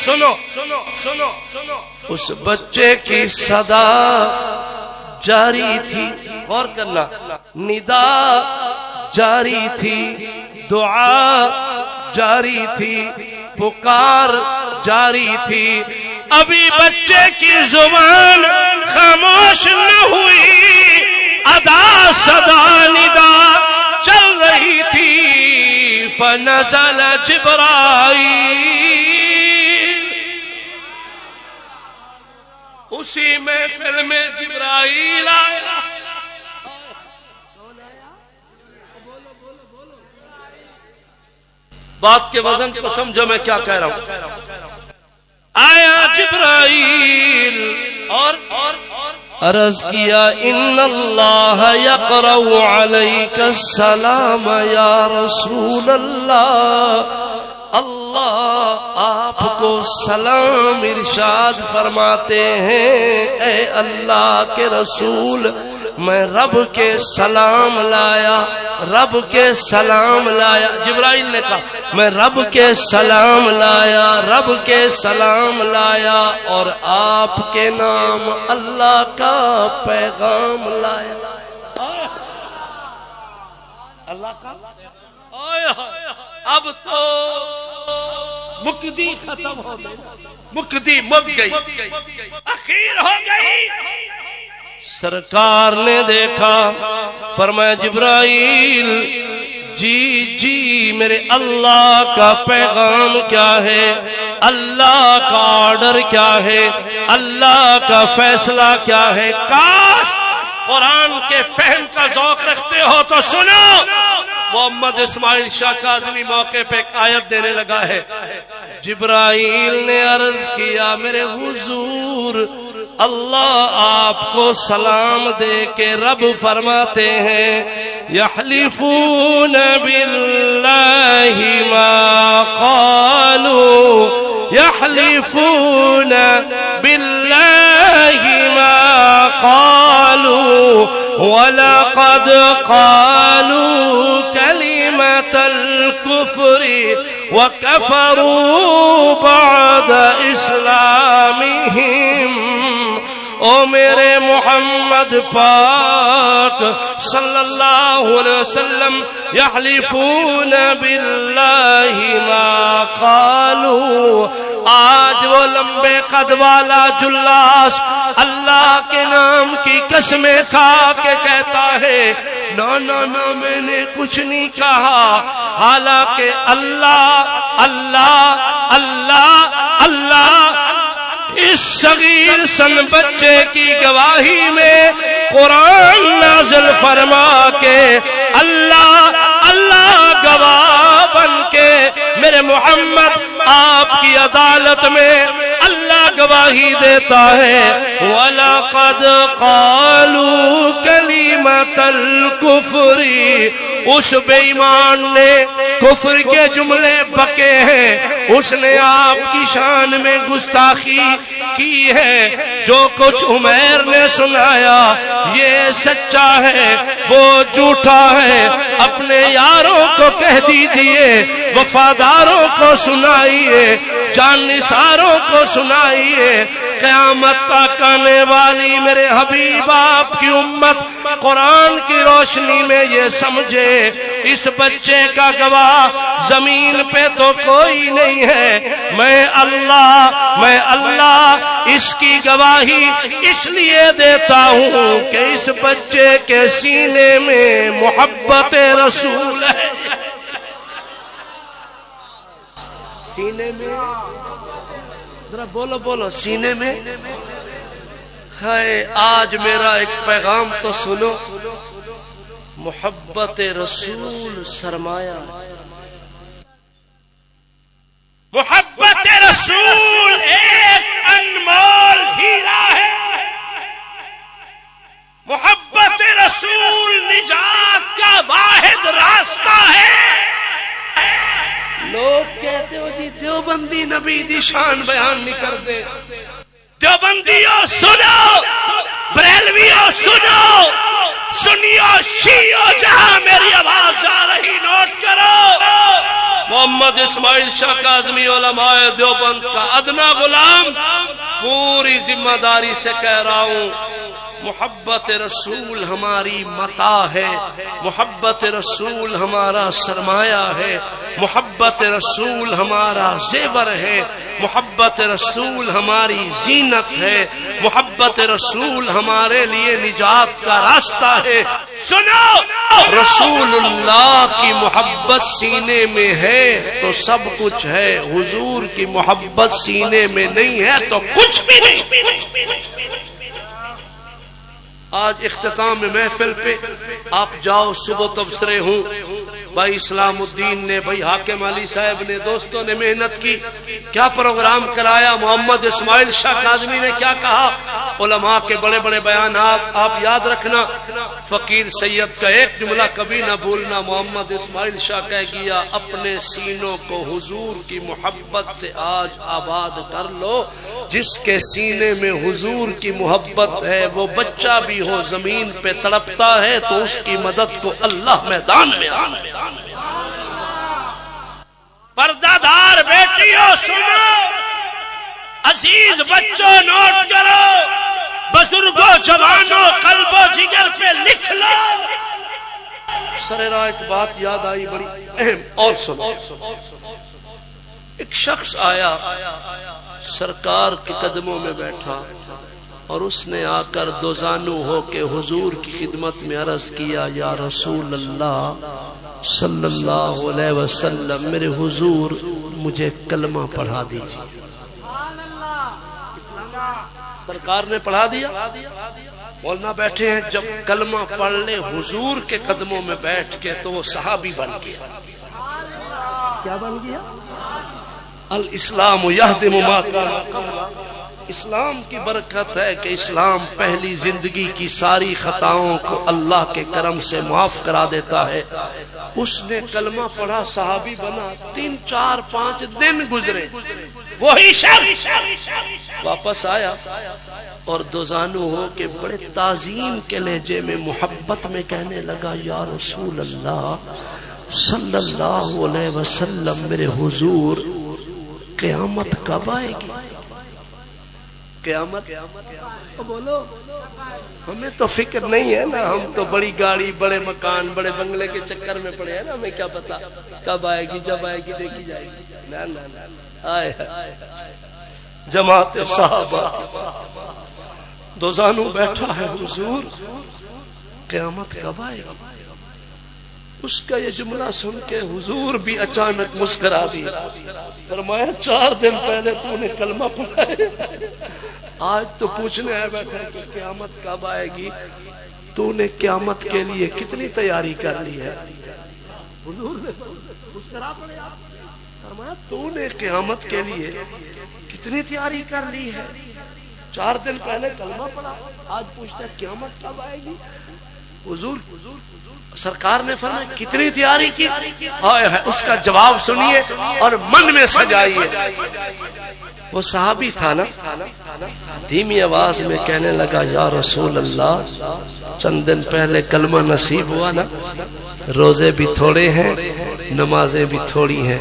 سنو سنو سنو سنو، اس بچے کی صدا جاری تھی، غور کرنا، ندا جاری تھی، دعا جاری تھی، پکار جاری تھی، ابھی بچے کی زبان خاموش نہ ہوئی، ادا صدا ندا چل رہی تھی، فنزل جبرائیل، اسی محفل میں جبرائیل آیا۔ بات کے وزن کو سمجھو میں کیا کہہ رہا ہوں، آیا جبرائیل اور عرض کیا، ان اللہ یقرأ علیک السلام یا رسول اللہ، اللہ آپ کو سلام ارشاد فرماتے ہیں، اے اللہ کے رسول، میں رب کے سلام لایا، رب کے سلام لایا۔ جبرائیل نے کہا میں رب کے سلام لایا، رب کے سلام لایا، اور آپ کے نام اللہ کا پیغام لایا۔ اللہ کا اب تو مکدی ختم ہو گئی، مکدی مک گئی، اخیر ہو گئی۔ سرکار نے دیکھا، فرمایا جبرائیل جی جی میرے اللہ کا پیغام کیا ہے، اللہ کا آرڈر کیا ہے، اللہ کا فیصلہ کیا ہے۔ کاش قرآن کے فہم کا ذوق رکھتے ہو تو سنو، محمد اسماعیل شاہ کاظمی موقع پہ ایک آیت دینے لگا ہے، جبرائیل نے عرض کیا میرے حضور اللہ آپ کو سلام دے کے رب فرماتے ہیں، یحلفون باللہ ما قالوا، یحلفون باللہ ما قالوا وَلَقَدْ قَالُوا كَلِمَةَ الْكُفْرِ وَكَفَرُوا بَعْدَ إِسْلَامِهِمْ۔ او میرے محمد پاک صلی اللہ علیہ وسلم، یحلفون باللہ ما قالوا، آج وہ لمبے قد والا جلاس اللہ کے نام کی قسمیں کھا کے کہتا ہے نا نا نا میں نے کچھ نہیں کہا، حالانکہ اللہ اللہ اللہ اللہ اس صغیر سن بچے کی گواہی میں قرآن نازل فرما کے اللہ اللہ گواہ بن کے میرے محمد آپ کی عدالت میں اللہ گواہی دیتا ہے وَلَقَدْ قَالُوا كَلِمَةَ الْكُفْرِ، اس بے ایمان نے کفر کے جملے بکے ہیں، اس نے آپ کی شان میں گستاخی کی ہے، جو کچھ عمیر نے سنایا یہ سچا ہے وہ جھوٹا ہے، اپنے یاروں کو کہہ دیجئے، وفاداروں کو سنائیے، جان نثاروں کو سنائیے، قیامت تک آنے والی میرے حبیب آپ کی امت قرآن کی روشنی میں یہ سمجھے اس بچے کا گواہ زمین پہ تو کوئی نہیں ہے، میں اللہ اس کی گواہی اس لیے دیتا ہوں کہ اس بچے کے سینے میں محبت رسول ہے۔ سینے میں ذرا بولو بولو، سینے میں ہے۔ آج میرا ایک پیغام تو سنو، محبت رسول سرمایہ، محبت رسول ایک انمول ہیرا ہے، محبت رسول نجات کا واحد راستہ ہے۔ لوگ کہتے ہو جی دیوبندی نبی دی شان بیان نہیں کرتے، دیوبندیوں سنو، بریلویوں سنو، سنیو شیعو جہاں میری آواز جا رہی نوٹ کرو، محمد اسماعیل شاہ کاظمی علماء دیوبند کا ادنا غلام پوری ذمہ داری سے کہہ رہا ہوں، محبت رسول ہماری متاع ہے، محبت رسول ہمارا سرمایہ ہے، محبت رسول ہمارا زیور ہے، محبت رسول ہماری زینت ہے، محبت رسول ہمارے لیے نجات کا راستہ ہے۔ سنو، رسول اللہ کی محبت سینے میں ہے تو سب کچھ ہے، حضور کی محبت سینے میں نہیں ہے تو کچھ بھی نہیں۔ آج اختتام محفل پہ آپ جاؤ، صبح تبصرے ہوں، بھائی اسلام الدین نے، بھائی حاکم علی صاحب نے، دوستوں نے محنت کی، کیا پروگرام کرایا، محمد اسماعیل شاہ کاظمی نے کیا کہا، علماء کے بڑے بڑے بیانات آپ یاد رکھنا۔ فقیر سید کا ایک جملہ کبھی نہ بھولنا، محمد اسماعیل شاہ کہہ گیا اپنے سینوں کو حضور کی محبت سے آج آباد کر لو، جس کے سینے میں حضور کی محبت ہے وہ بچہ بھی ہو زمین پہ تڑپتا ہے تو اس کی مدد کو اللہ میدان میں آنے۔ پردہ دار بیٹیوں سنو، عزیز بچوں نوٹ کرو، بزرگوں جوانوں قلب و جگر پہ لکھ لو۔ سریرا ایک بات یاد آئی بڑی اہم، اور سنو، ایک شخص آیا سرکار کے قدموں میں بیٹھا اور اس نے آ کر دوزانو ہو کے حضور کی خدمت میں عرض کیا، یا رسول اللہ صلی اللہ علیہ وسلم، میرے حضور مجھے کلمہ پڑھا دیجیے۔ سرکار نے پڑھا دیا، مولانا بیٹھے ہیں، جب کلمہ پڑھ لے حضور کے قدموں میں بیٹھ کے تو وہ صحابی بن گیا۔ کیا بن گیا؟ الاسلام یہدم ما کان قبلہ۔ اسلام کی برکت ہے کہ اسلام پہلی زندگی کی ساری خطاؤں کو اللہ کے کرم سے معاف کرا دیتا ہے۔ اس نے کلمہ پڑھا، صحابی بنا، 3 4 5 دن گزرے، وہی شخص واپس آیا اور دوزانو ہو کے بڑے تعظیم کے لہجے میں محبت میں کہنے لگا، یا رسول اللہ صلی اللہ علیہ وسلم میرے حضور قیامت کب آئے گی؟ قیامت بولو، ہمیں تو فکر نہیں ہے نا، ہم تو بڑی گاڑی بڑے مکان بڑے بنگلے کے چکر میں پڑے ہیں نا، ہمیں کیا پتا کب آئے گی، جب آئے گی دیکھی جائے گی. نا نا نا آئے جماعت صحابہ دوزانو بیٹھا ہے، حضور قیامت کب آئے گی؟ اس کا یہ جملہ سن کے حضور بھی اچانک مسکرا دی، فرمایا 4 دن پہلے تو نے کلمہ پڑھا ہے، آج تو پوچھنے ہے بیٹھا کہ قیامت کب آئے گی، تو نے قیامت کے لیے کتنی تیاری کر لی ہے؟ حضور نے مسکرا پڑے، فرمایا تو نے قیامت کے لیے کتنی تیاری کر لی ہے؟ 4 دن پہلے کلمہ پڑھا، آج پوچھتا ہے قیامت کب آئے گی؟ حضور سرکار نے فرمایا کتنی تیاری کی؟ اس کا جواب سنیے اور من میں سجائیے. وہ صحابی تھا نا، دھیمی آواز میں کہنے لگا یا رسول اللہ، چند دن پہلے کلمہ نصیب ہوا نا، روزے بھی تھوڑے ہیں، نمازیں بھی تھوڑی ہیں،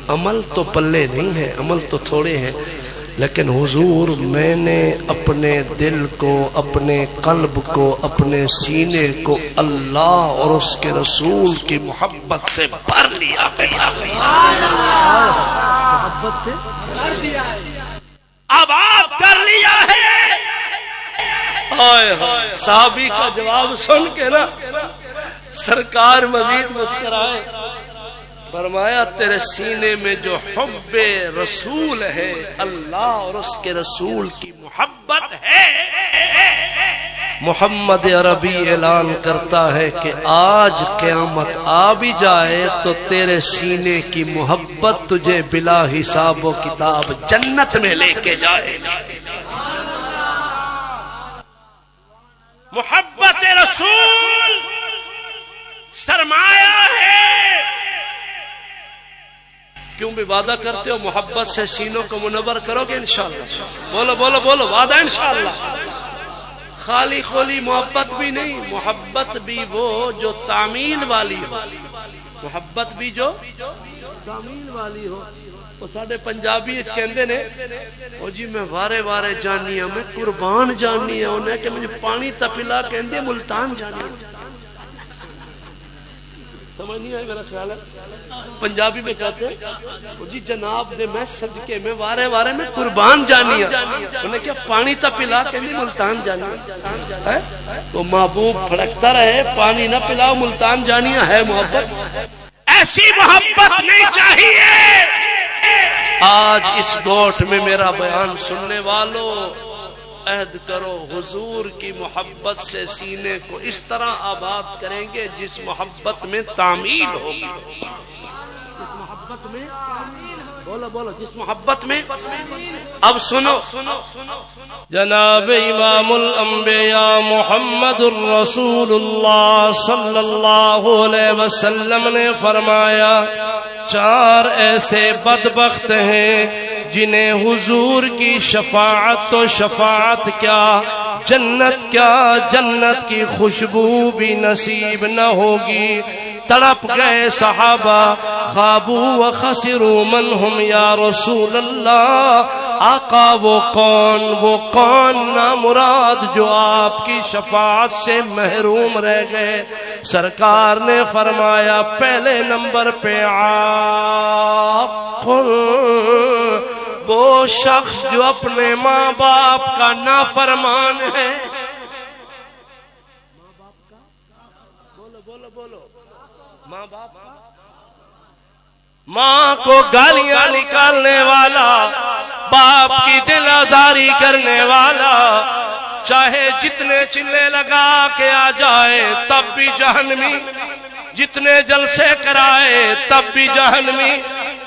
عمل تو پلے نہیں ہے، عمل تو تھوڑے ہیں، لیکن حضور میں نے اپنے دل کو، اپنے قلب کو، اپنے سینے کو اللہ اور اس کے رسول کی محبت سے بھر لیا گیا. محبت سے بھر دیا ہے، اب آپ کر لیا ہے. صحابی کا جواب سن کے نا سرکار مزید مسکرائے، فرمایا تیرے سینے میں جو حب رسول ہے، اللہ اور اس کے رسول کی محبت ہے. محمد عربی اعلان کرتا ہے کہ آج قیامت آ بھی جائے تو تیرے سینے کی محبت تجھے بلا حساب و کتاب جنت میں لے کے جائے. محبت رسول سرمایہ ہے. کیوں بھی وعدہ کرتے ہو محبت سے سینوں کو منور کرو گے انشاءاللہ؟ بولو بولو بولو، وعدہ انشاءاللہ. خالی خولی محبت بھی نہیں، محبت بھی وہ جو تعمیل والی ہو، محبت بھی جو تعمیل والی ہو. وہ ساڈے پنجابی کہندے نے او جی میں وارے وارے جانی ہوں، میں قربان جانی ہوں، انہیں کہ مجھے پانی تا پلا کہندے ملتان جانی ہوں. سمجھ نہیں آئی میرا خیال ہے. پنجابی میں کہتے ہیں جی جناب دے میں صدقے میں وارے وارے میں قربان جانی انہیں کیا پانی تا پلا کہ ملتان جانی. تو محبوب پھڑکتا رہے، پانی نہ پلاؤ ملتان جانیا ہے محبت. ایسی محبت نہیں چاہیے. آج اس گوٹ میں میرا بیان سننے والوں عہد کرو، حضور کی محبت سے سینے کو اس طرح آباد کریں گے جس محبت میں تعمیل ہوگی. جس محبت میں بولو بولو، جس محبت میں. اب سنو جناب امام الانبیاء محمد الرسول اللہ صلی اللہ علیہ وسلم نے فرمایا 4 ایسے بدبخت ہیں جنہیں حضور کی شفاعت تو شفاعت کیا، جنت کیا، جنت کی خوشبو بھی نصیب نہ ہوگی. تڑپ گئے صحابہ، خوابوا وخسروا من ہم یا رسول اللہ. آقا وہ کون نامراد جو آپ کی شفاعت سے محروم رہ گئے. سرکار نے فرمایا پہلے نمبر پہ آپ وہ شخص جو اپنے ماں باپ کا نافرمان ہے. ماں باپ کا بولو بولو بولو، ماں باپ کا، ماں کو گالیاں نکالنے والا، باپ کی دل آزاری کرنے والا، چاہے جتنے چلے لگا کے آ جائے تب بھی جہنمی، جتنے جلسے کرائے تب بھی جہنمی،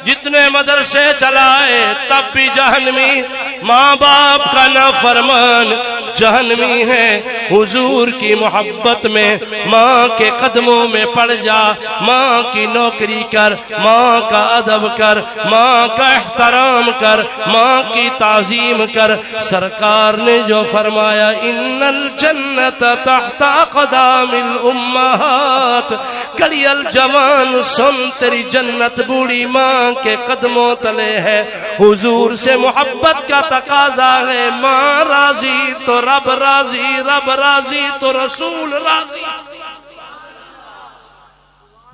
جتنے مدرسے چلائے تب بھی جہنمی. ماں باپ کا نافرمان جہنمی ہے، حضور کی محبت میں ماں کے قدموں میں پڑ جا، ماں کی نوکری کر، ماں کا ادب کر، ماں کا احترام کر، ماں کی تعظیم کر۔ سرکار نے جو فرمایا ان الجنت تحت اقدام الامہات، کڑی الجوان سن تیری جنت بوڑھی ماں کے قدموں تلے ہے۔ حضور سے محبت کا تقاضا ہے، ماں راضی تو رب راضی، رب راضی تو رسول راضی۔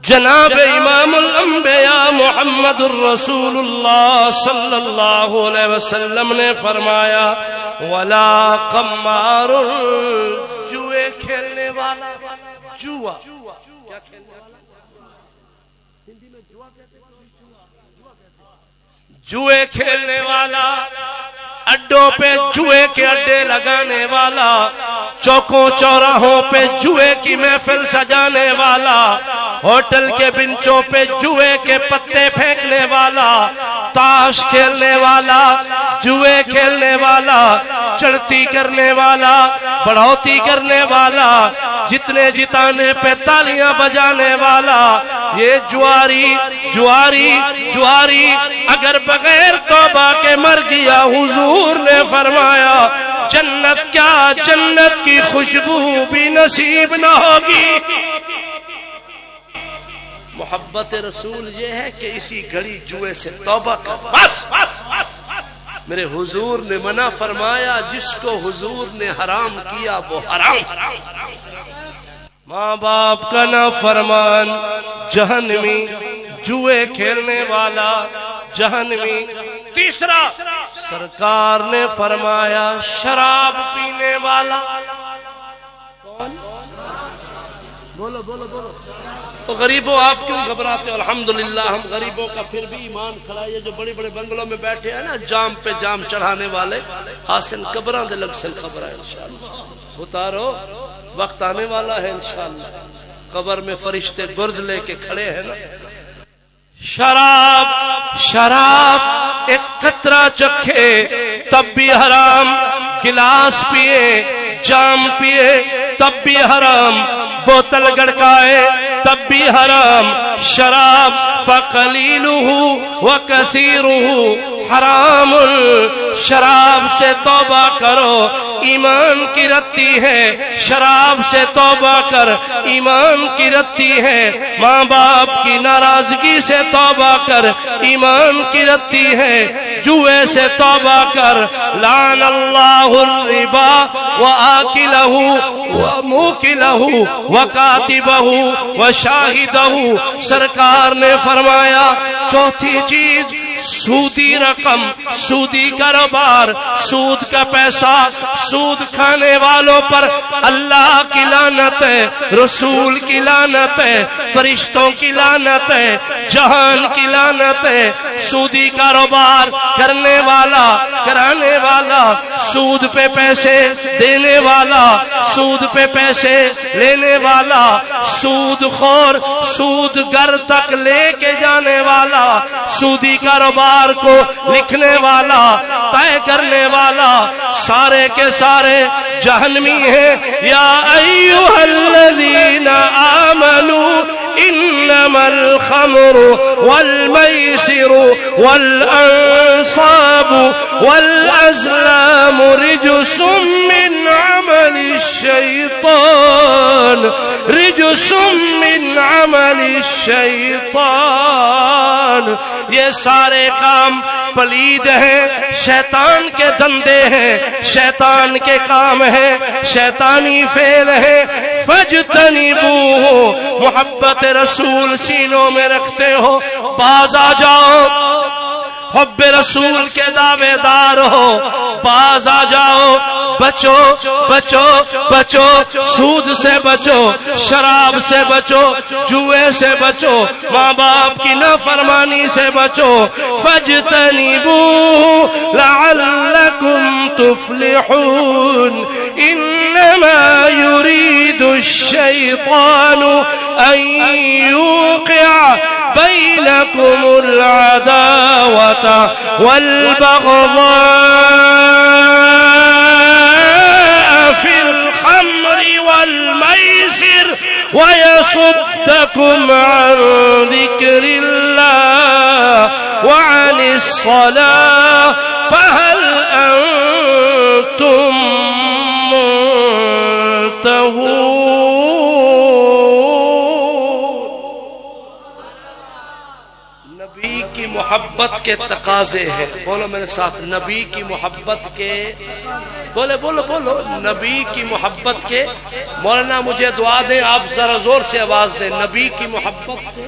جناب امام الانبیاء محمد الرسول اللہ صلی اللہ علیہ وسلم نے فرمایا ولا قمار، جوئے کھیلنے والا، جوا کیا کھیلنے والا؟ جوئے کھیلنے والا، اڈوں پہ جوئے کے اڈے لگانے والا، چوکوں چوراہوں پہ جوئے کی محفل سجانے والا، ہوٹل کے بنچوں پہ جوئے کے پتے پھینکنے والا، تاش کھیلنے والا، جوئے کھیلنے والا، چڑھتی کرنے والا، بڑھوتی کرنے والا، جتنے جتانے پہ تالیاں بجانے والا، یہ جواری جواری جواری اگر بغیر توبہ کے مر گیا، حضور نے فرمایا جنت کیا جنت کی خوشبو بھی نصیب نہ ہوگی۔ محبت رسول یہ ہے کہ اسی گھڑی جوئے سے توبہ کر، بس میرے حضور نے منع فرمایا، جس کو حضور نے حرام کیا وہ حرام۔ ماں باپ کا نافرمان جہنمی، جوئے کھیلنے والا جہنمی۔ تیسرا سرکار نے فرمایا شراب پینے والا، کون؟ بولو بولو بولو۔ تو غریبوں آپ کیوں گھبراتے ہو؟ الحمدللہ ہم غریبوں کا پھر بھی ایمان کھڑا ہے۔ یہ جو بڑے بڑے بنگلوں میں بیٹھے ہیں نا، جام پہ جام چڑھانے والے، آسن قبراں دے لگ سن خبر ہے انشاءاللہ۔ اتارو، وقت آنے والا ہے انشاءاللہ، قبر میں فرشتے گرز لے کے کھڑے ہیں نا۔ شراب شراب ایک قطرہ چکھے تب بھی حرام، گلاس پیے، جام پیے تب بھی حرام، بوتل گڑکائے تب بھی حرام۔ شراب فقلیلہ وکثیرہ حرام، شراب سے توبہ کرو، ایمان کی رتی ہے، شراب سے توبہ کر، ایمان کی رتی ہے۔ ماں باپ کی ناراضگی سے توبہ کر، ایمان کی رتی ہے۔ جوئے سے توبہ کر، لعن اللہ الربا وآکلہ وموکلہ وکاتبہ وشاہدہ۔ سرکار نے فرمایا چوتھی چیز سودی رقم، سودی کاروبار، سود کا پیسہ، سود کھانے والوں پر اللہ کی لعنت ہے، رسول کی لعنت ہے، فرشتوں کی لعنت ہے، جہان کی لعنت ہے۔ سودی کاروبار کرنے والا، کرانے والا، سود پہ پیسے دینے والا، سود پہ پیسے لینے والا، سود خور، سود گر تک لے کے جانے والا، سودی کاروبار کو لکھنے والا، طے کرنے والا، سارے کے سارے جہنمی ہیں۔ یا ایھا الذین آمنوا انما الخمر والمیسر والانصاب والازلام رجس من عمل الشیطان، رجس من عمل الشیطان۔ یہ سارے کام پلید ہیں، شیطان کے دندے ہیں، شیطان کے کام ہیں، شیطانی فعل ہیں۔ فاجتنبوہ، محبت رسول سینوں میں رکھتے ہو، باز آ جاؤ، حب رسول کے دعوے دار ہو، باز آ جاؤ، بچو بچو بچو، سود سے بچو، شراب سے بچو، جوئے سے بچو، ماں باپ کی نافرمانی سے بچو۔ فاجتنبوہ لعلکم تفلحون۔ انما يريد الشيطان ان يوقع بينكم العداوة والبغضاء الصلاة فهل أنتم منتهون؟ نبی کی محبت کے تقاضے ہیں، بولو میرے ساتھ، نبی کی محبت کے، بولو بولو بولو، نبی کی محبت کے، مولانا مجھے دعا دیں، آپ ذرا زور سے آواز دیں، نبی کی محبت کے،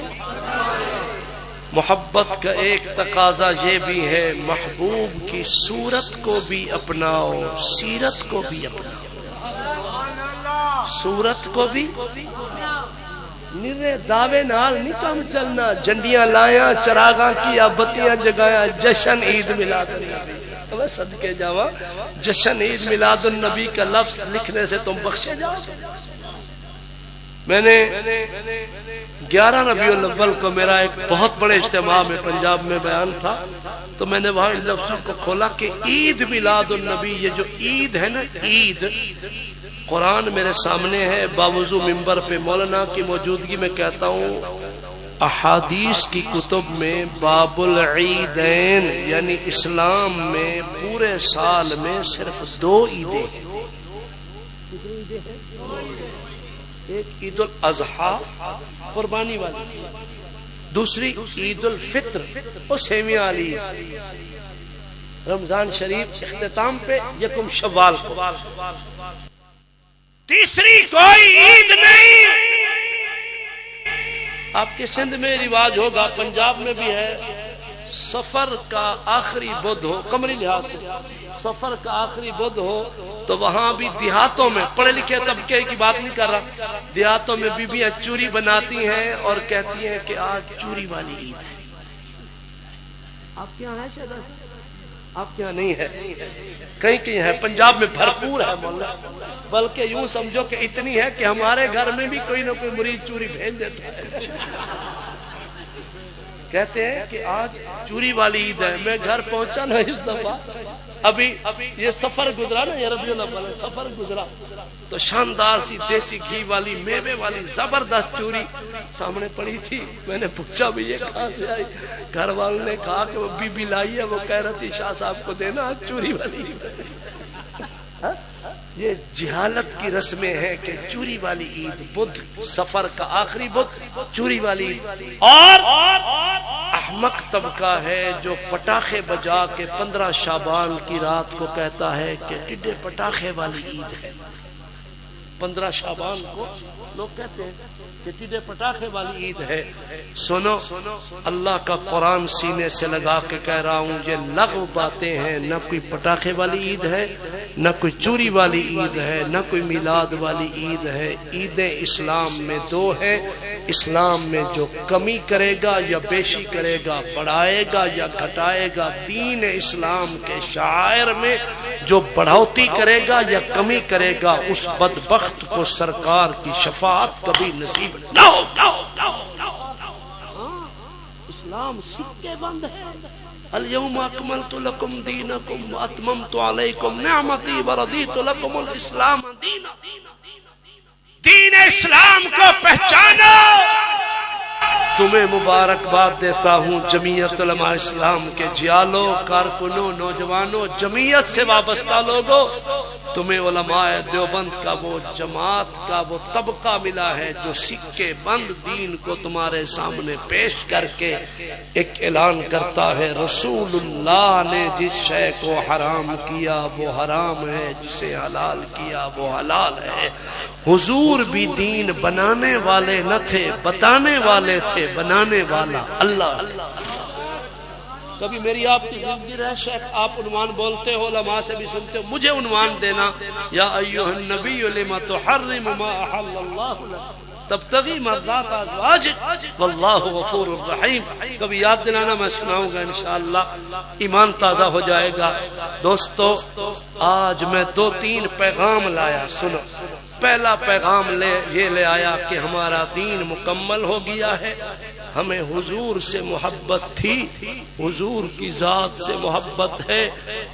محبت کا ایک تقاضا یہ بھی ہے محبوب کی صورت کو بھی اپناؤ، سیرت کو بھی اپناؤ، صورت کو بھی، نرے دعوے نال نہیں کام چلنا، جنڈیاں لایا، چراغاں کیا، بتیاں جگایا، جشن عید میلاد النبی، صدقے جاواں، جشن عید میلاد النبی کا لفظ لکھنے سے تم بخشے جاؤ۔ میں نے 11 ربیع الاول کو میرا ایک بہت بڑے اجتماع میں پنجاب میں بیان تھا، تو میں نے وہاں ان لفظوں کو کھولا کہ عید میلاد النبی، یہ جو عید ہے نا، عید، قرآن میرے سامنے ہے، باوضو ممبر پہ مولانا کی موجودگی میں کہتا ہوں، احادیث کی کتب میں باب العیدین، یعنی اسلام میں پورے سال میں صرف 2 عیدیں ہیں، ایک عید الاضحیٰ قربانی والی، دوسری عید الفطر اور سیویاں والی، رمضان شریف اختتام پہ یکم شوال کو، تیسری کوئی عید نہیں۔ آپ کے سندھ میں رواج ہوگا، پنجاب میں بھی ہے، سفر کا آخری بدھ ہو، قمری لحاظ سے سفر کا آخری بدھ ہو تو وہاں بھی دیہاتوں میں، پڑھے لکھے طبقے کی بات نہیں کر رہا، دیہاتوں میں بیویاں چوری بناتی ہیں اور کہتی ہیں کہ آج چوری والی عید ہے۔ آپ کے یہاں ہے شاید، آپ کے یہاں نہیں ہے، کہیں کہیں ہے، پنجاب میں بھرپور ہے مولا، بلکہ یوں سمجھو کہ اتنی ہے کہ ہمارے گھر میں بھی کوئی نہ کوئی مرید چوری بھیج دیتا ہے، کہتے ہیں کہ آج چوری والی عید ہے۔ میں گھر پہنچا نا اس دفعہ، ابھی یہ سفر گزرا نا، یہ ربیع الاول سفر گزرا، تو شاندار سی دیسی گھی والی، میوے والی زبردست چوری سامنے پڑی تھی۔ میں نے پوچھا بھی یہ کہاں سے آئی، گھر والوں نے کہا کہ وہ بی بی لائی ہے، وہ کہہ رہی تھی شاہ صاحب کو دینا چوری والی۔ یہ جہالت کی رسمیں ہیں کہ چوری والی عید، بدھ سفر کا آخری بدھ چوری والی عید، اور احمق طبقہ ہے جو پٹاخے بجا کے 15 شعبان کی رات کو کہتا ہے کہ ٹڈے پٹاخے والی عید ہے۔ 15 شعبان کو لوگ کہتے ہیں کہ ٹڈے پٹاخے والی عید ہے۔ سنو، اللہ کا قرآن سینے سے لگا کے کہہ رہا ہوں، یہ لغو باتیں ہیں، نہ کوئی پٹاخے والی عید ہے، نہ کوئی چوری والی عید ہے، نہ کوئی میلاد والی عید ہے۔ عیدیں اسلام میں 2 ہیں، اسلام میں جو کمی کرے گا یا بیشی کرے گا، بڑھائے گا یا گھٹائے گا، دین اسلام کے شعائر میں جو بڑھوتی کرے گا یا کمی کرے گا، اس بدبخت کو سرکار کی شفاعت کبھی نصیب نہ ہو۔ اسلام سکے بند ہے، اليوم اکملت لکم دینکم واتممت علیکم نعمتی ورضیت لکم الاسلام دینا۔ دین اسلام کو پہچانو۔ تمہیں مبارکباد دیتا ہوں جمعیت علماء اسلام کے جیالوں، کارکنوں، نوجوانوں، جمعیت سے وابستہ لوگوں، تمہیں علماء دیوبند کا وہ جماعت کا وہ طبقہ ملا ہے جو سکے بند دین کو تمہارے سامنے پیش کر کے ایک اعلان کرتا ہے، رسول اللہ نے جس شے کو حرام کیا وہ حرام ہے، جسے حلال کیا وہ حلال ہے۔ حضور بھی دین بنانے والے نہ تھے، بتانے والے تھے، بنانے والا اللہ۔ کبھی میری آپ کی زندگی رہے شیخ، آپ عنوان بولتے ہو، علماء سے بھی سنتے ہو، مجھے عنوان دینا، یا ایھا النبی لما تحرم ما احل اللہ لک تبتغی مرضات ازواجک واللہ غفور الرحیم۔ کبھی یاد دلانا، میں سناؤں گا انشاءاللہ، ایمان تازہ ہو جائے گا۔ دوستو، آج میں 2-3 پیغام لایا، سنو۔ پہلا پیغام یہ لے آیا کہ ہمارا دین مکمل ہو گیا ہے، ہمیں حضور سے محبت تھی، حضور کی ذات سے محبت ہے،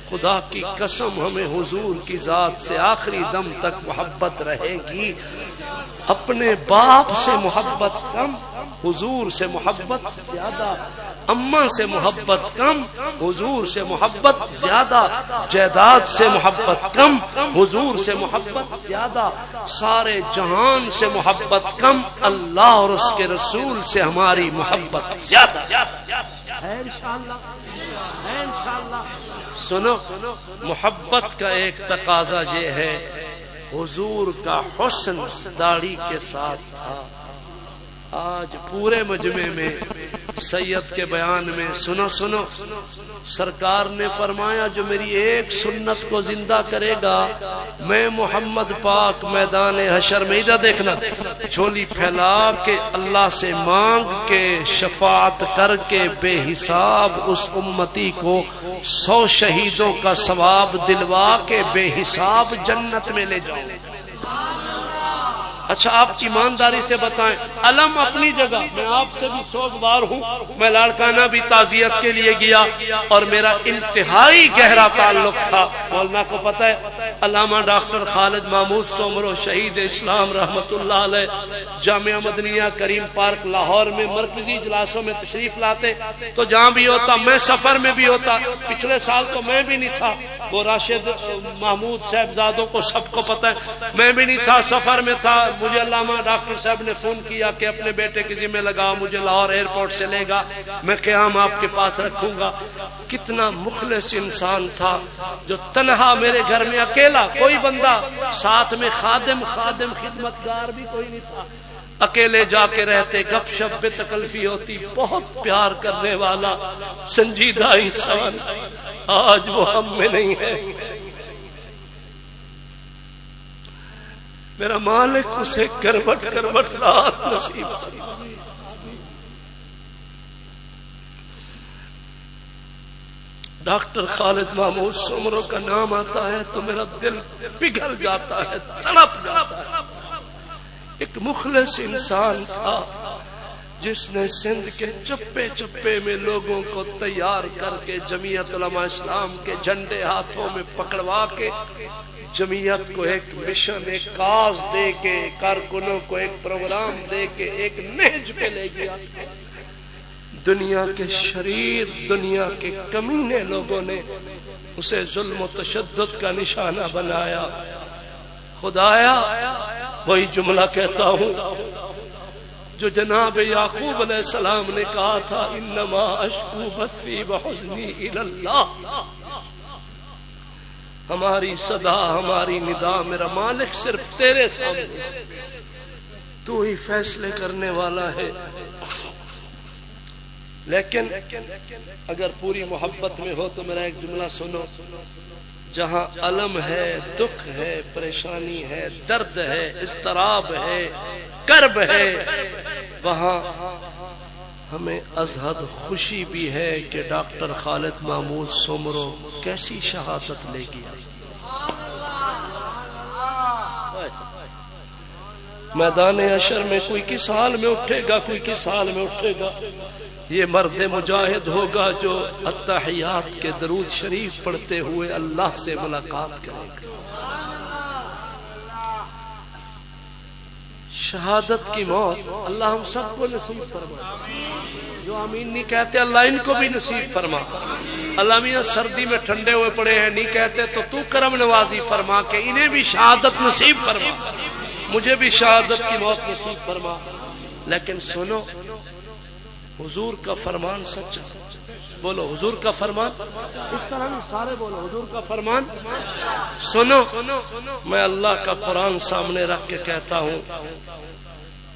خدا کی قسم ہمیں حضور کی ذات سے آخری دم تک محبت رہے گی۔ اپنے باپ سے محبت کم، حضور سے محبت زیادہ، اماں سے محبت کم، حضور سے محبت زیادہ، جائیداد سے محبت کم، حضور سے محبت زیادہ، سارے جہان سے محبت کم، اللہ اور اس کے رسول سے ہماری محبت زیادہ ہے انشاءاللہ، ہے انشاءاللہ۔ سنو، محبت کا ایک تقاضا یہ ہے، حضور کا حسن داڑھی کے ساتھ تھا۔ آج پورے مجمع میں سید کے بیان میں سنو سرکار نے فرمایا جو میری ایک سنت کو زندہ کرے گا، میں محمد پاک میدان حشر میں، ادھر دیکھنا، جھولی پھیلا کے اللہ سے مانگ کے شفاعت کر کے بے حساب اس امتی کو 100 شہیدوں کا ثواب دلوا کے بے حساب جنت میں لے جاؤں۔ اچھا آپ ایمانداری سے بتائیں، علم اپنی جگہ، میں آپ سے بھی سوگوار ہوں، میں لاڑکانہ بھی تعزیت کے لیے گیا اور میرا انتہائی گہرا تعلق تھا، مولانا کو پتہ ہے، علامہ ڈاکٹر خالد محمود سومرو شہید اسلام رحمت اللہ علیہ جامعہ مدنیہ کریم پارک لاہور میں مرکزی اجلاسوں میں تشریف لاتے تو جہاں بھی ہوتا، میں سفر میں بھی ہوتا، پچھلے سال تو میں بھی نہیں تھا، وہ راشد محمود صاحبزادوں کو سب کو پتہ ہے، میں بھی نہیں تھا، سفر میں تھا، مجھے علامہ ڈاکٹر صاحب نے فون کیا کہ اپنے بیٹے کے ذمہ لگاؤ، مجھے لاہور ایئرپورٹ سے لے گا، میں قیام آپ کے پاس رکھوں گا۔ کتنا مخلص انسان تھا جو تنہا میرے گھر میں اکیلا، کوئی بندہ ساتھ میں خادم خدمتگار بھی کوئی نہیں تھا، اکیلے جا کے رہتے، گپ شپ بے تکلفی ہوتی، بہت پیار کرنے والا سنجیدہ انسان، آج وہ ہم میں نہیں ہے۔ میرا مالک اسے کروٹ رات نصیب۔ ڈاکٹر خالد محمود سومرو کا نام آتا ہے تو میرا دل پگھل جاتا ہے، تڑپ جاتا ہے۔ ایک مخلص انسان تھا جس نے سندھ کے چپے چپے میں لوگوں کو تیار کر کے جمعیت علماء اسلام کے جھنڈے ہاتھوں میں پکڑوا کے جمعیت کو ایک مشن، ایک کاز دے کے، کارکنوں کو ایک پروگرام دے کے ایک نہج پہ لے گیا۔ دنیا کے شریر، دنیا کے کمینے لوگوں نے اسے ظلم و تشدد کا نشانہ بنایا۔ خدایا وہی جملہ کہتا ہوں جو جناب یعقوب علیہ السلام نے کہا تھا، انما اشکو بثی وحزنی الی اللہ۔ ہماری صدا، ہماری ندا، میرا مالک صرف تیرے سامنے، تو ہی فیصلے کرنے والا ہے۔ لیکن اگر پوری محبت میں ہو تو میرا ایک جملہ سنو، جہاں علم ہے، دکھ ہے، پریشانی ہے، درد ہے، اضطراب ہے، کرب ہے، وہاں ہمیں از حد خوشی بھی ہے کہ ڈاکٹر خالد محمود سومرو کیسی شہادت لے گیا۔ میدان حشر میں کوئی کس حال میں اٹھے گا، کوئی کس حال میں اٹھے گا، یہ مرد مجاہد ہوگا جو التحیات کے درود شریف پڑھتے ہوئے اللہ سے ملاقات کرے گا۔ شہادت کی موت اللہ ہم سب کو نصیب فرما، جو آمین نہیں کہتے اللہ ان کو بھی نصیب فرما۔ اللہ میاں سردی میں ٹھنڈے ہوئے پڑے ہیں نہیں کہتے تو کرم نوازی فرما کہ انہیں بھی شہادت نصیب فرما، مجھے بھی شہادت کی موت نصیب فرما۔ لیکن سنو، حضور کا فرمان سچ ہے، بولو حضور کا فرمان، اس طرح نہیں سارے بولو حضور کا فرمان۔ سنو، میں اللہ کا قرآن سامنے رکھ کے کہتا ہوں،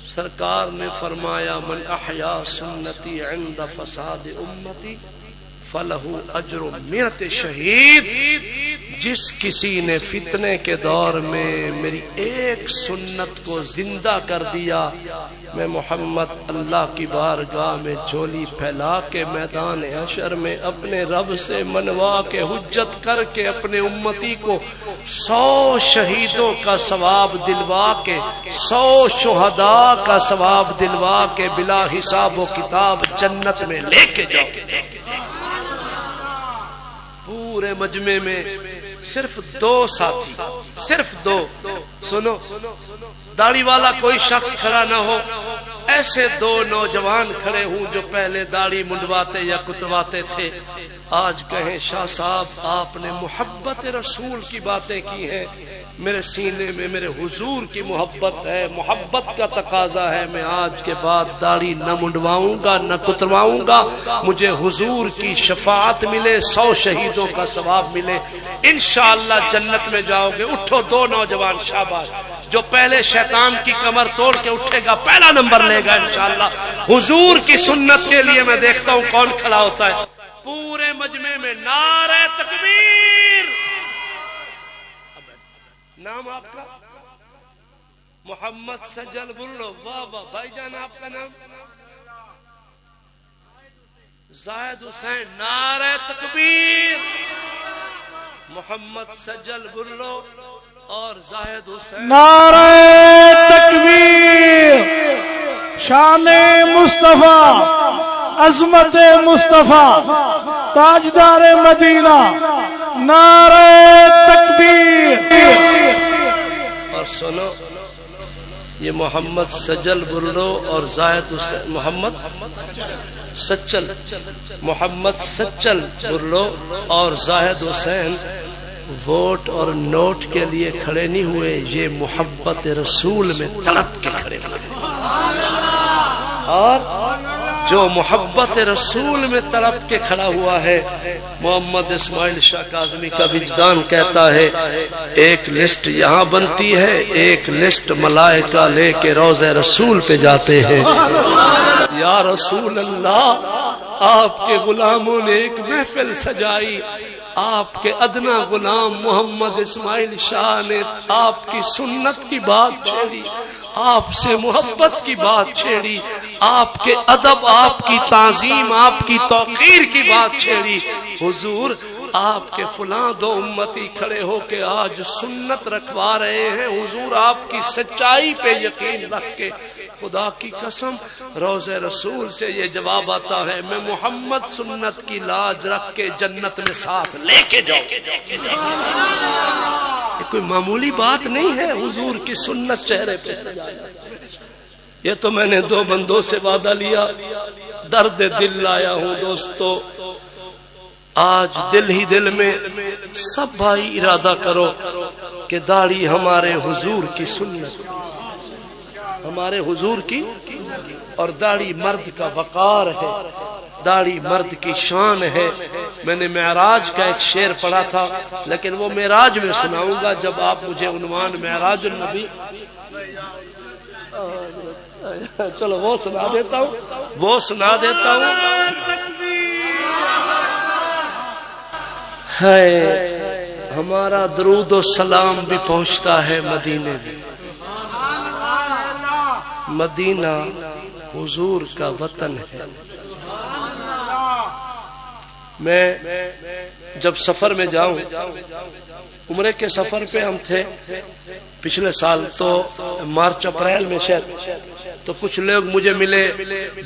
سرکار نے فرمایا من احیا سنتی عند فساد امتی فلہ اجر 100 شہید۔ جس کسی نے فتنے کے دور میں میری ایک سنت کو زندہ کر دیا، میں محمد اللہ کی بارگاہ میں جھولی پھیلا کے میدان حشر میں اپنے رب سے منوا کے حجت کر کے اپنے امتی کو 100 شہیدوں کا ثواب دلوا کے، 100 شہداء کا ثواب دلوا کے بلا حساب و کتاب جنت میں لے کے جاؤ۔ پورے مجمع میں صرف 2 ساتھی، صرف 2، سنو، داڑھی والا کوئی شخص کھڑا نہ ہو، ایسے دو نوجوان کھڑے ہوں جو پہلے داڑھی منڈواتے یا کتواتے تھے، آج کہیں شاہ صاحب آپ نے محبت رسول کی باتیں کی ہیں، میرے سینے میں میرے حضور کی محبت ہے، محبت کا تقاضا ہے، میں آج کے بعد داڑھی نہ منڈواؤں گا نہ کترواؤں گا، مجھے حضور کی شفاعت ملے، 100 شہیدوں کا ثواب ملے، انشاءاللہ جنت میں جاؤ گے۔ اٹھو دو نوجوان، شاباش، جو پہلے شیطان کی کمر توڑ کے اٹھے گا پہلا نمبر لے گا انشاءاللہ۔ حضور کی سنت کے لیے میں دیکھتا ہوں کون کھڑا ہوتا ہے پورے مجمع میں۔ نعرہ تکبیر! نام آپ کا؟ محمد سجل بلو، واہ واہ، بھائی جان آپ کا نام؟ زاہد حسین، نعرہ تکبیر! محمد سجل بلو اور زاہد حسین، نعرہ تکبیر! شان مصطفیٰ، عظمت مصطفیٰ، تاجدار مدینہ، نعرہ تکبیر! اور سنو، یہ محمد سجل برلو اور زاہد حسین، محمد سچل، محمد سچل برلو اور زاہد حسین ووٹ اور نوٹ کے لیے کھڑے نہیں ہوئے، یہ محبت رسول میں تڑپ کے کھڑے ہوئے۔ اور جو محبت رسول میں تڑپ کے کھڑا ہوا ہے، محمد اسماعیل شاہ کاظمی کا وجدان کہتا ہے ایک لسٹ یہاں بنتی ہے، ایک لسٹ ملائکہ لے کے روضہ رسول پہ جاتے ہیں۔ یا رسول اللہ، آپ کے غلاموں نے ایک محفل سجائی، آپ کے ادنا غلام محمد اسماعیل شاہ نے آپ کی سنت کی بات چھیڑی، آپ سے محبت کی بات چھیڑی، آپ کے ادب، آپ کی تعظیم، آپ کی توقیر کی بات چھیڑی۔ حضور، آپ کے فلاں دو امتی کھڑے ہو کے آج سنت رکھوا رہے ہیں، حضور آپ کی سچائی پہ یقین رکھ کے خدا کی قسم روضہ رسول سے یہ جواب آتا ہے میں محمد سنت کی لاج رکھ کے جنت میں ساتھ لے کے جاؤں۔ یہ کوئی معمولی بات نہیں ہے، حضور کی سنت چہرے پہ۔ یہ تو میں نے دو بندوں سے وعدہ لیا، درد دل لایا ہوں دوستو۔ آج دل ہی دل میں سب بھائی ارادہ کرو کہ داڑھی ہمارے حضور کی سنت، ہمارے حضور کی، اور داڑھی مرد کا وقار ہے، داڑھی مرد کی شان ہے۔ میں نے معراج کا ایک شعر پڑھا تھا، لیکن وہ معراج میں سناؤں گا جب آپ مجھے عنوان معراج النبی، چلو وہ سنا دیتا ہوں، وہ سنا دیتا ہوں۔ ہے ہمارا درود و سلام بھی پہنچتا ہے مدینے میں، مدینہ حضور کا وطن ہے۔ میں جب سفر میں جاؤں، عمرے کے سفر پہ ہم تھے پچھلے سال، تو مارچ اپریل میں شاید، تو کچھ لوگ مجھے ملے،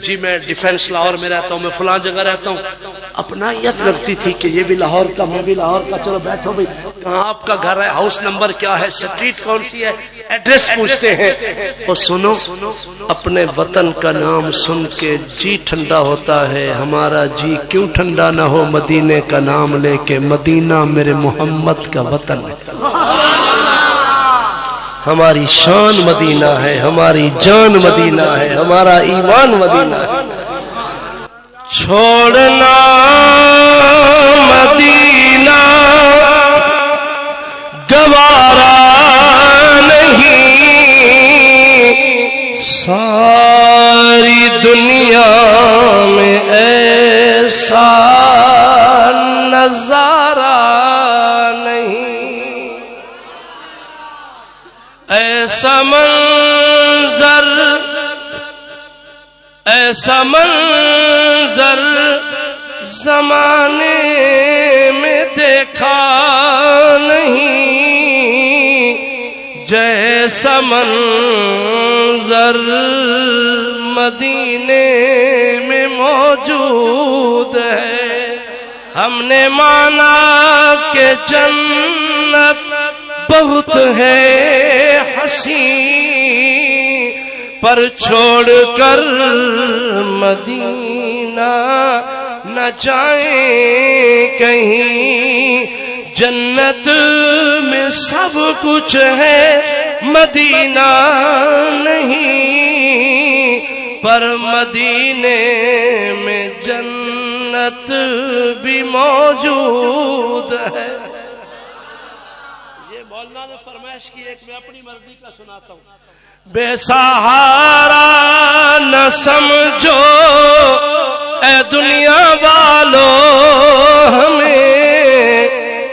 جی میں ڈیفینس لاہور میں رہتا ہوں، میں فلاں جگہ رہتا ہوں۔ اپنائیت لگتی تھی کہ یہ بھی لاہور کا، میں بھی لاہور کا، چلو بیٹھو بھائی، کہاں آپ کا گھر ہے، ہاؤس نمبر کیا ہے، اسٹریٹ کون سی ہے، ایڈریس پوچھتے ہیں۔ اور سنو، اپنے وطن کا نام سن کے جی ٹھنڈا ہوتا ہے۔ ہمارا جی کیوں ٹھنڈا نہ ہو مدینے کا نام لے کے، مدینہ میرے محمد کا وطن ہے، ہماری شان مدینہ ہے، ہماری جان مدینہ ہے، ہمارا ایمان مدینہ ہے۔ چھوڑنا مدینہ گوارا نہیں، ساری دنیا میں ایسا نظارہ نہیں، ایسا منظر، ایسا منظر زمانے میں دیکھا نہیں، جیسا منظر مدینے میں موجود ہے۔ ہم نے مانا کہ جنت بہت ہے حسین، پر چھوڑ کر مدینہ نہ جائیں کہیں، جنت میں سب کچھ ہے مدینہ نہیں، پر مدینے میں جنت بھی موجود ہے۔ یہ مولانا نے فرمائش کی، ایک میں اپنی مرضی کا سناتا ہوں۔ بے سہارا نہ سمجھو اے دنیا والو ہمیں،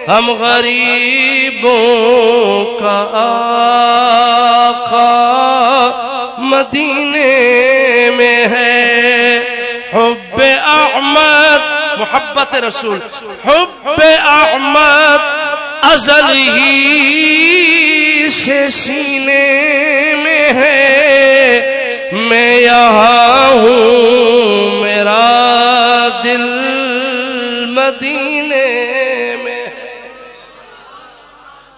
ہم غریبوں کا آقا مدینے میں ہے۔ حب احمد، محبت رسول، حب احمد ازل ہی سے سینے میں ہے، میں یہاں ہوں میرا دل مدینے میں۔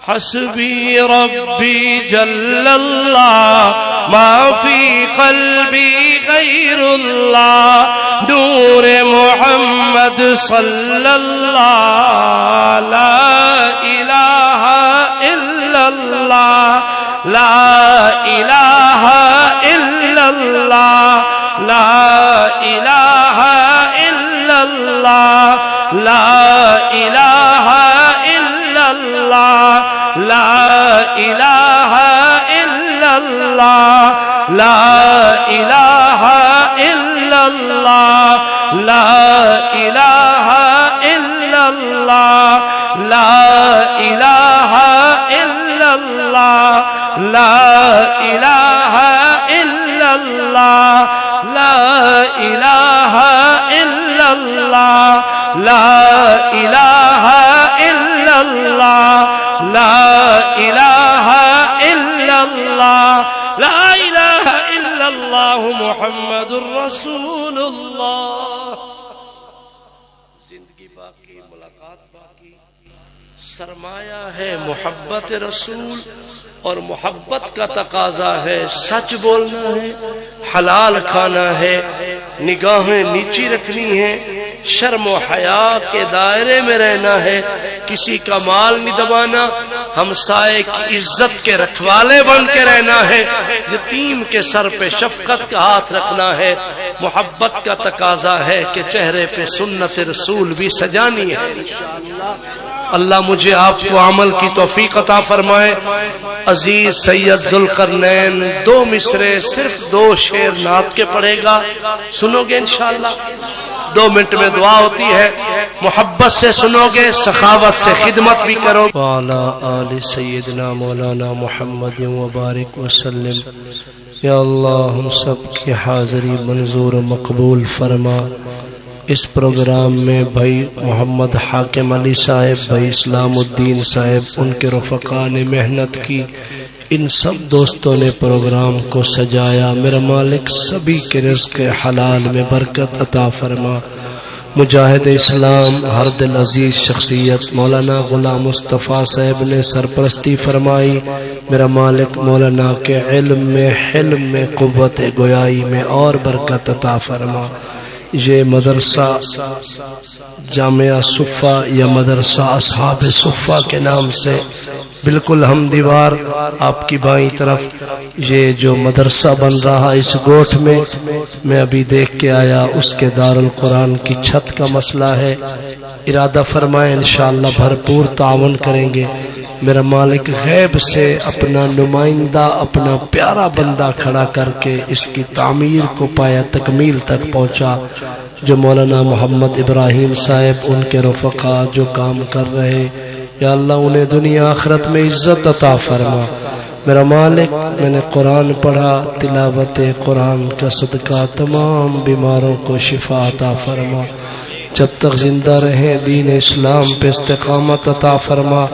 حسبی ربی جل اللہ ما فی قلبی غیر اللہ، نور محمد صلی اللہ، لا الہ الا اللہ، لا الہ الا اللہ، لا الہ الا اللہ، لا الہ الا اللہ، لا الہ الا اللہ، لا الہ الا اللہ، لا الہ الا اللہ، لا الہ الا اللہ، لا الہ الا اللہ، لا الہ الا اللہ، لا الہ الا اللہ، لا الہ الا اللہ، لا الہ الا اللہ محمد الرسول اللہ۔ زندگی باقی، ملاقات باقی، سرمایہ ہے محبت رسول، اور محبت کا تقاضا ہے سچ بولنا ہے، حلال کھانا ہے، نگاہیں نیچی رکھنی ہے، شرم و حیا کے دائرے میں رہنا ہے، کسی کا مال نہیں دبانا، ہمسائے کی عزت کے رکھوالے بن کے رہنا ہے، یتیم کے سر پہ شفقت کا ہاتھ رکھنا ہے۔ محبت کا تقاضا ہے کہ چہرے پہ سنت رسول بھی سجانی ہے۔ اللہ مجھے آپ کو عمل کی توفیق عطا فرمائے۔ عزیز سید ذوالقرنین 2 مصرے صرف 2 شعر نعت کے پڑھے گا، سنو گے انشاءاللہ؟ 2 منٹ میں دعا ہوتی ہے، محبت سے سنو گے، سخاوت سے خدمت بھی کرو۔ وعلی آل سیدنا مولانا محمد وبارک وسلم۔ یا اللہ ہم سب کی حاضری منظور و مقبول فرما۔ اس پروگرام میں بھائی محمد حاکم علی صاحب، بھائی اسلام الدین صاحب، ان کے رفقا نے محنت کی، ان سب دوستوں نے پروگرام کو سجایا۔ میرا مالک سبھی کے رزق حلال میں برکت عطا فرما۔ مجاہد اسلام ہر دل عزیز شخصیت مولانا غلام مصطفیٰ صاحب نے سرپرستی فرمائی۔ میرا مالک مولانا کے علم میں، حلم میں، قوت گویائی میں اور برکت عطا فرما۔ یہ مدرسہ جامعہ صفہ یا مدرسہ اصحاب صفہ کے نام سے بالکل ہم دیوار آپ کی بائیں طرف یہ جو مدرسہ بن رہا اس گوٹھ میں ابھی دیکھ کے آیا، اس کے دارالقرآن کی چھت کا مسئلہ ہے۔ ارادہ فرمائے انشاءاللہ بھرپور تعاون کریں گے۔ میرا مالک غیب سے اپنا نمائندہ، اپنا پیارا بندہ کھڑا کر کے اس کی تعمیر کو پایا تکمیل تک پہنچا۔ جو مولانا محمد ابراہیم صاحب، ان کے رفقا جو کام کر رہے، یا اللہ انہیں دنیا آخرت میں عزت عطا فرما۔ میرا مالک میں نے قرآن پڑھا، تلاوت قرآن کا صدقہ تمام بیماروں کو شفا عطا فرما۔ جب تک زندہ رہیں دین اسلام پہ استقامت عطا فرما۔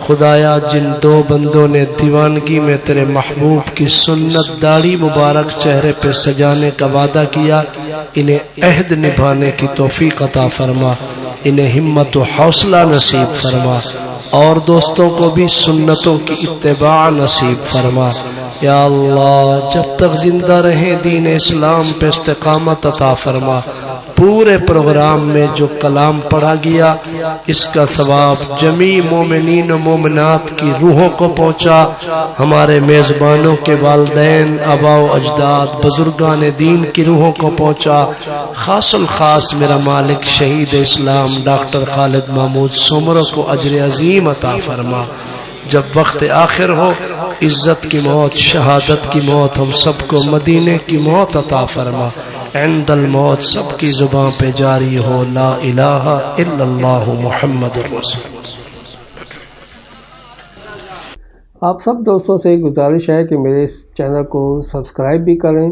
خدایا جن 2 بندوں نے دیوانگی میں تیرے محبوب کی سنت داڑھی مبارک چہرے پہ سجانے کا وعدہ کیا، انہیں عہد نبھانے کی توفیق عطا فرما۔ انہیں ہمت و حوصلہ نصیب فرما، اور دوستوں کو بھی سنتوں کی اتباع نصیب فرما۔ یا اللہ جب تک زندہ رہیں دین اسلام پہ استقامت عطا فرما۔ پورے پروگرام میں جو کلام پڑھا گیا اس کا ثواب جمیع مومنین و مومنات کی روحوں کو پہنچا، ہمارے میزبانوں کے والدین، آباء و اجداد، بزرگان دین کی روحوں کو پہنچا۔ خاص الخاص میرا مالک شہید اسلام ڈاکٹر خالد محمود سومرو کو اجر عظیم عطا فرما۔ جب وقت آخر ہو عزت کی موت، شہادت کی موت ہم سب کو مدینے کی موت عطا فرما۔ عند الموت سب کی زبان پہ جاری ہو لا الہ الا اللہ محمد الرسول۔ آپ سب دوستوں سے گزارش ہے کہ میرے اس چینل کو سبسکرائب بھی کریں،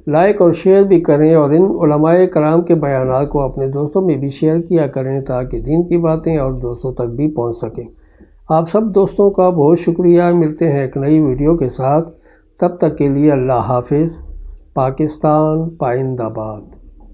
لائک اور شیئر بھی کریں، اور ان علماء کرام کے بیانات کو اپنے دوستوں میں بھی شیئر کیا کریں تاکہ دین کی باتیں اور دوستوں تک بھی پہنچ سکیں۔ آپ سب دوستوں کا بہت شکریہ۔ ملتے ہیں ایک نئی ویڈیو کے ساتھ، تب تک کے لیے اللہ حافظ۔ پاکستان پائندہ باد۔